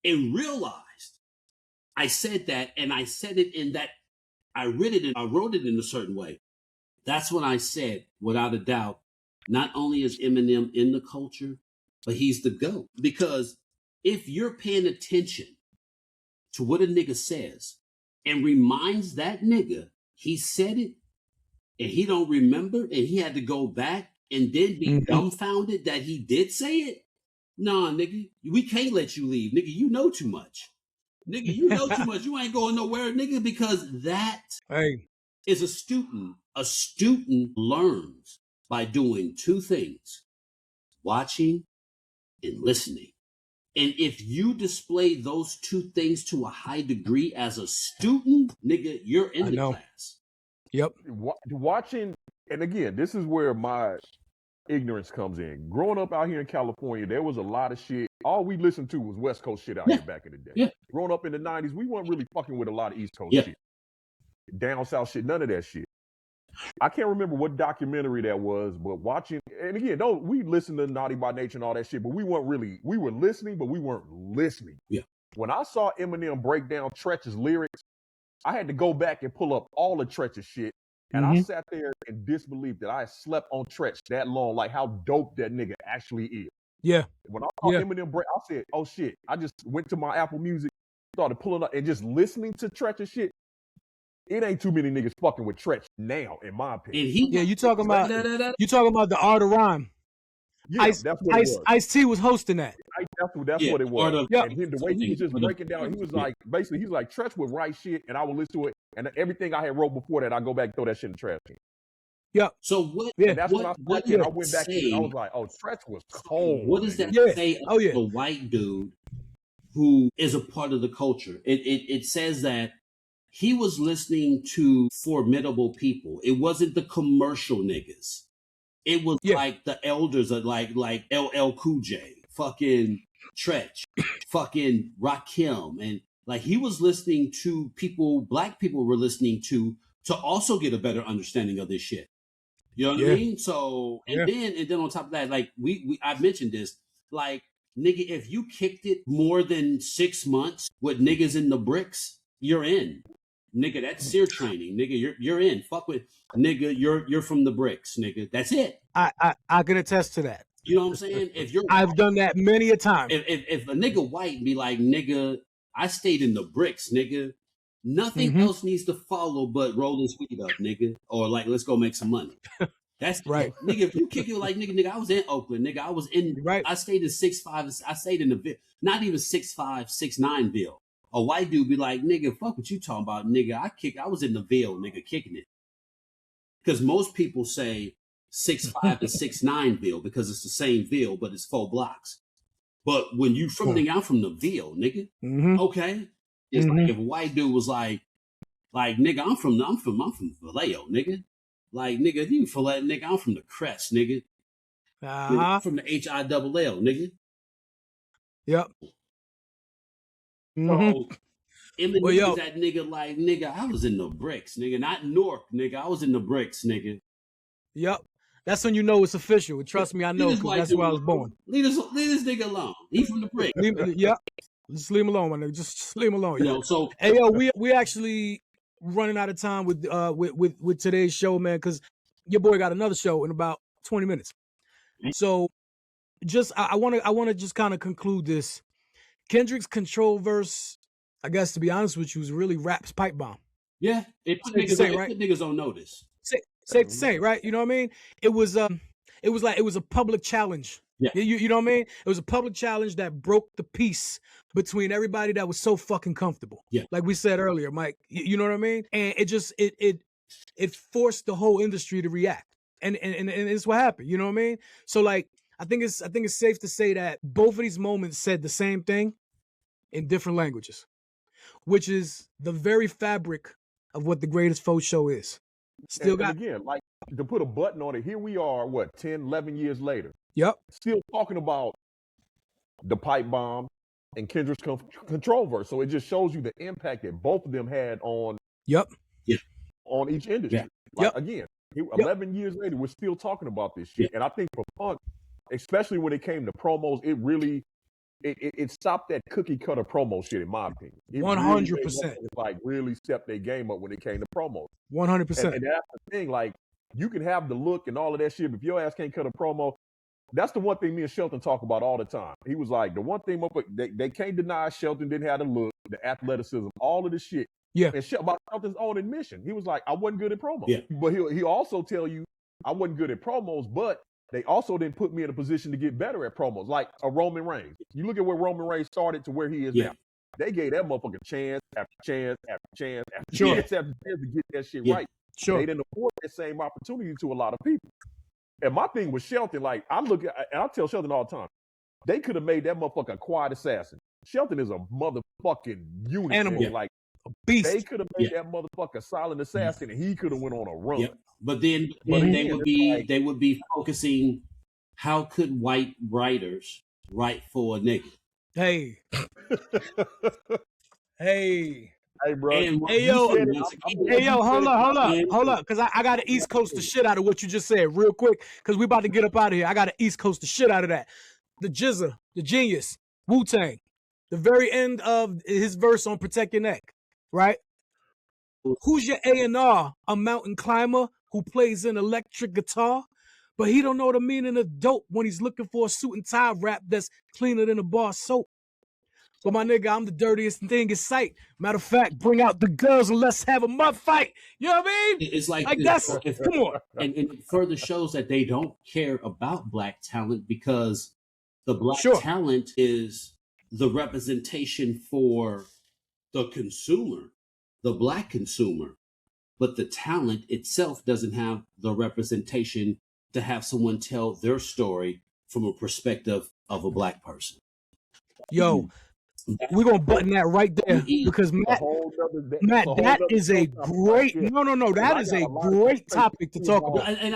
and realized I said that, and I said it in that, I wrote it in a certain way. That's when I said, without a doubt, not only is Eminem in the culture, but he's the GOAT. Because if you're paying attention to what a nigga says and reminds that nigga he said it and he don't remember and he had to go back and then be dumbfounded that he did say it, nah, nigga, we can't let you leave. Nigga, you know too much. Nigga, you know too much. You ain't going nowhere, nigga, because that is a student. A student learns by doing two things, watching and listening. And if you display those two things to a high degree as a student, nigga, you're in the class. Yep. Watching, and again, this is where my ignorance comes in. Growing up out here in California, there was a lot of shit. All we listened to was West Coast shit out here back in the day. Yeah. Growing up in the 90s, we weren't really fucking with a lot of East Coast shit. Down South shit, none of that shit. I can't remember what documentary that was, but watching, and again, we listened to Naughty by Nature and all that shit, but we were listening, but we weren't listening. Yeah. When I saw Eminem break down Treach's lyrics, I had to go back and pull up all the Treach's shit, and I sat there in disbelief that I had slept on Treach that long, like how dope that nigga actually is. Yeah. When I saw Eminem break, I said, oh shit, I just went to my Apple Music, started pulling up and just listening to Treach's shit. It ain't too many niggas fucking with Treach now, in my opinion. You talking about the Art of Rhyme. Yeah, that's what it was. Ice-T was hosting that. That's what it was. Yep. And the way he was just breaking down, he was like, basically, he's like, Treach would write shit, and I would listen to it, and everything I had wrote before that, I go back and throw that shit in the trash can. Yeah. So what? Yeah. And that's when I went back say, and I was like, oh, Treach was cold. What does that say of the white dude who is a part of the culture? It says that he was listening to formidable people. It wasn't the commercial niggas. It was like the elders of like LL Cool J, fucking Treach, fucking Rakim. And like he was listening to people, black people were listening to also get a better understanding of this shit. You know what I mean? So, and then on top of that, like I mentioned this, like, nigga, if you kicked it more than 6 months with niggas in the bricks, you're in. Nigga, that's SEER training. Nigga, you're in. Fuck with nigga, you're from the bricks, nigga. That's it. I can attest to that. You know what I'm saying? If you're I've done that many a time. If a nigga white be like, nigga, I stayed in the bricks, nigga. Nothing else needs to follow but roll this weed up, nigga. Or like, let's go make some money. That's right. Nigga, if you kick it like nigga, I was in Oakland, nigga. I was in I stayed in 6'5", I stayed in the not even 6'5", 6'9" Ville. A white dude be like, nigga, fuck what you talking about, nigga. I was in the Ville, nigga, kicking it. Because most people say 6'5" to 6'9" Ville because it's the same Ville, but it's 4 blocks. But when you I'm from the Ville, nigga. Okay. It's like if a white dude was like, nigga, I'm from Vallejo, nigga. Like, nigga, you for that, nigga, I'm from the Crest, nigga. Nigga, from the HILL, nigga. Yep. So, Eminem that nigga like, nigga, I was in the bricks, nigga, not Newark, nigga. I was in the bricks, nigga. Yep. That's when you know it's official. Trust me, I know, because that's where I was born. Leave this nigga alone. He's from the bricks. Yep. Just leave him alone, my nigga. Just leave him alone. You know, so hey, yo, we actually running out of time with today's show, man, because your boy got another show in about 20 minutes. So just I want to just kind of conclude this. Kendrick's Control verse, I guess, to be honest with you, is really rap's pipe bomb. Yeah, it put niggas on notice. Safe to say, right? You know what I mean? It was a public challenge. Yeah. You know what I mean? It was a public challenge that broke the peace between everybody that was so fucking comfortable. Yeah. Like we said earlier, Mike. You know what I mean? And it just it forced the whole industry to react. And it's what happened. You know what I mean? So like I think it's safe to say that both of these moments said the same thing in different languages, which is the very fabric of what the greatest F.O.E. show is. And again, like to put a button on it, here we are, 10, 11 years later. Yep. Still talking about the pipe bomb and Kendrick's Control verse. So it just shows you the impact that both of them had on on each industry. Yeah. Like, again, 11 years later, we're still talking about this shit. And I think for punk, especially when it came to promos, it really it stopped that cookie cutter promo shit, in my opinion. 100%. Like really stepped their game up when it came to promos. 100%. And that's the thing, like you can have the look and all of that shit, but if your ass can't cut a promo, that's the one thing me and Shelton talk about all the time. He was like, the one thing they can't deny Shelton didn't have the look, the athleticism, all of the shit. Yeah. And about Shelton's own admission. He was like, I wasn't good at promos. Yeah. But he also tell you, I wasn't good at promos, but they also didn't put me in a position to get better at promos, like a Roman Reigns. You look at where Roman Reigns started to where he is now. They gave that motherfucker chance after chance after chance after chance after chance to get that shit right. Sure. They didn't afford that same opportunity to a lot of people. And my thing with Shelton, like I look at, and I tell Shelton all the time, They could have made that motherfucker a quiet assassin. Shelton is a motherfucking unit. Animal. Man. Like, beast. They could have made that motherfucker a silent assassin, and he could have went on a run. Yep. But then they would be focusing, how could white writers write for a nigga? Hey. Hey. Hey, bro. Hey, yo, hold up. Because I got to East Coast the shit out of what you just said real quick, because we about to get up out of here. I got to East Coast the shit out of that. The Jizza, the genius, Wu-Tang, the very end of his verse on Protect Your Neck, right? Who's your A&R? A mountain climber who plays an electric guitar, but he don't know the meaning of dope when he's looking for a suit and tie rap that's cleaner than a bar soap. But my nigga, I'm the dirtiest thing in sight. Matter of fact, bring out the girls and let's have a mud fight. You know what I mean? It's like that's come on. And it further shows that they don't care about black talent, because the black talent is the representation for the consumer, the black consumer. But the talent itself doesn't have the representation to have someone tell their story from a perspective of a black person. Yo, we're going to button that right there, because Matt, that is a great, that is a great topic to talk about. And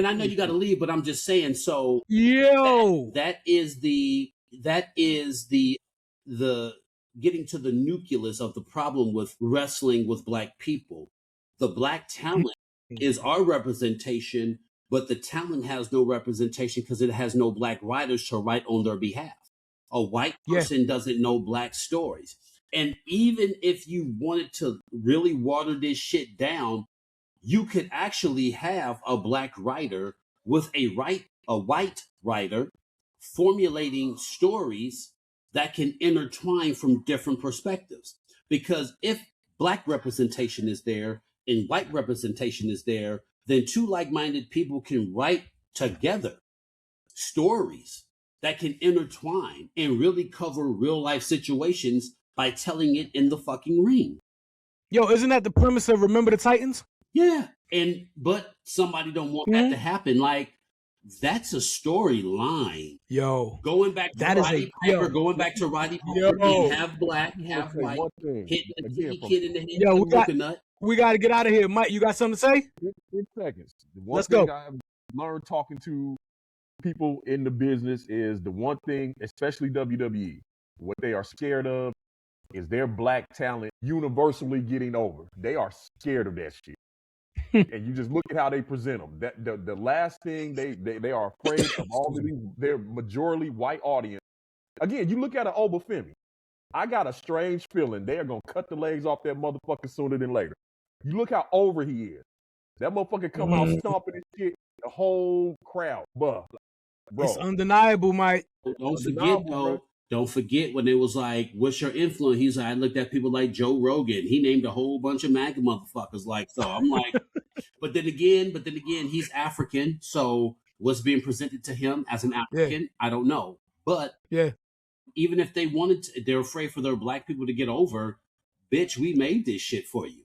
I know you got to leave, but I'm just saying, so yo, that is the getting to the nucleus of the problem with wrestling with black people. The black talent is our representation, but the talent has no representation because it has no black writers to write on their behalf. A white person doesn't know black stories. And even if you wanted to really water this shit down, you could actually have a black writer with a white writer formulating stories that can intertwine from different perspectives. Because if black representation is there and white representation is there, then two like-minded people can write together stories that can intertwine and really cover real life situations by telling it in the fucking ring. Yo, isn't that the premise of Remember the Titans? Yeah. But somebody don't want that to happen. Like, that's a storyline. Yo. Going back to Roddy Piper, being half black, half white, hitting the kid in the head with a coconut. We got to get out of here. Mike, you got something to say? 10 seconds. Let's go. I've learned talking to people in the business is the one thing, especially WWE, what they are scared of is their black talent universally getting over. They are scared of that shit. And you just look at how they present them. That the last thing they are afraid of all of these, their majority white audience. Again, you look at an Obafemi. I got a strange feeling they are gonna cut the legs off that motherfucker sooner than later. You look how over he is. That motherfucker come out stomping his shit, the whole crowd. Bro. It's undeniable, Mike. Don't forget when it was like, what's your influence? He's like, I looked at people like Joe Rogan. He named a whole bunch of MAGA motherfuckers. Like, so I'm like, but then again, he's African. So what's being presented to him as an African, I don't know. But even if they wanted to, they're afraid for their black people to get over. Bitch, we made this shit for you.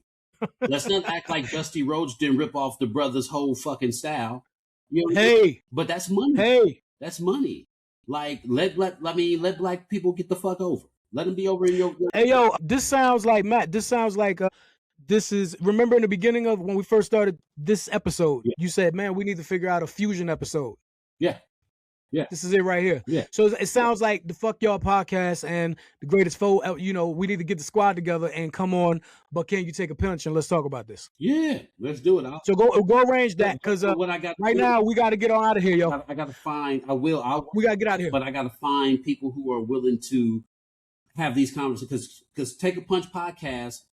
Let's not act like Dusty Rhodes didn't rip off the brothers' whole fucking style. You know, but that's money. That's money. Like, let black people get the fuck over. Let them be over in your. Hey, yo, this sounds like Matt. This sounds like this is. Remember in the beginning of when we first started this episode, you said, "Man, we need to figure out a fusion episode." Yeah. This is it right here. Yeah. So it sounds like the Fuck Y'all podcast and the Greatest F.O.E. You know, we need to get the squad together and come on. But can you take a punch and let's talk about this? Yeah, let's do it. So go arrange that, because right now we got to get on out of here, yo. I got to find. We got to get out of here. But I got to find people who are willing to have these conversations, because Take a Punch podcast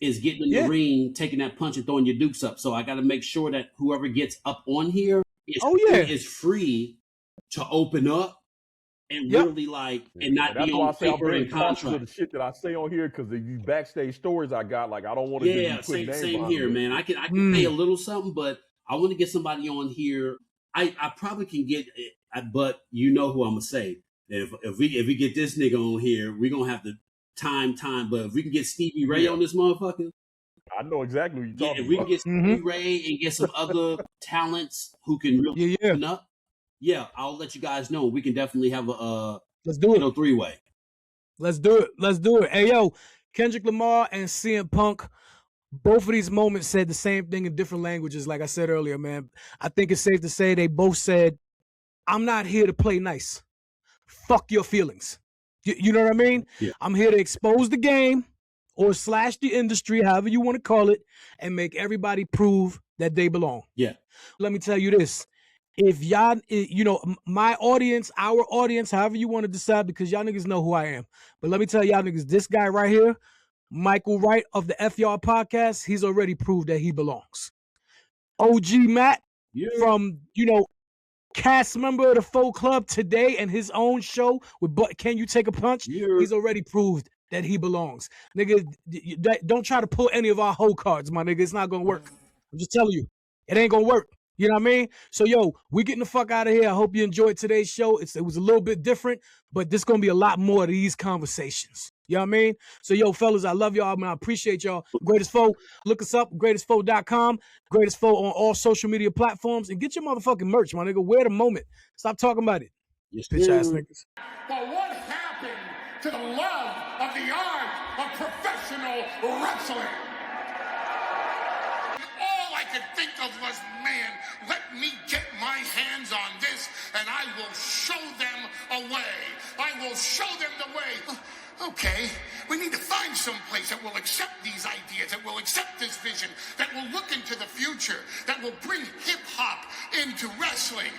is getting in the ring, taking that punch and throwing your dukes up. So I got to make sure that whoever gets up on here is free to open up and really and not be on paper and contract. The shit that I say on here, because these backstage stories I got, like I don't want to. Same here, man. I can pay a little something, but I want to get somebody on here. I probably can get, but you know who I'm gonna say. If we get this nigga on here, we're gonna have to time. But if we can get Stevie Ray on this motherfucker, I know exactly what you're talking about. If we can get Stevie Ray and get some other talents who can really open up. Yeah, I'll let you guys know. We can definitely have a let's do it. 3-way. Let's do it. Let's do it. Hey yo, Kendrick Lamar and CM Punk, both of these moments said the same thing in different languages. Like I said earlier, man, I think it's safe to say they both said, "I'm not here to play nice. Fuck your feelings." You know what I mean? Yeah. I'm here to expose the game or slash the industry, however you want to call it, and make everybody prove that they belong. Yeah. Let me tell you this. If y'all, you know, my audience, our audience, however you want to decide, because y'all niggas know who I am. But let me tell y'all niggas, this guy right here, Michael Wright of the F.O.E podcast, he's already proved that he belongs. OG Matt from, you know, cast member of the F.O.E Club today and his own show with Can You Take a Punch? He's already proved that he belongs. Nigga, don't try to pull any of our whole cards, my nigga. It's not going to work. I'm just telling you. It ain't going to work. You know what I mean? So, yo, we getting the fuck out of here. I hope you enjoyed today's show. It was a little bit different, but there's going to be a lot more of these conversations. You know what I mean? So, yo, fellas, I love y'all, man. I appreciate y'all. Greatest F.O.E. Look us up, greatestf.com, Greatest F.O.E. on all social media platforms, and get your motherfucking merch, my nigga. Wear the moment. Stop talking about it. Yes, bitch ass niggas. But what happened to the love of the art of professional wrestling? All I could think of was, man, let me get my hands on this and I will show them a way. I will show them the way. Okay, we need to find some place that will accept these ideas, that will accept this vision, that will look into the future, that will bring hip-hop into wrestling.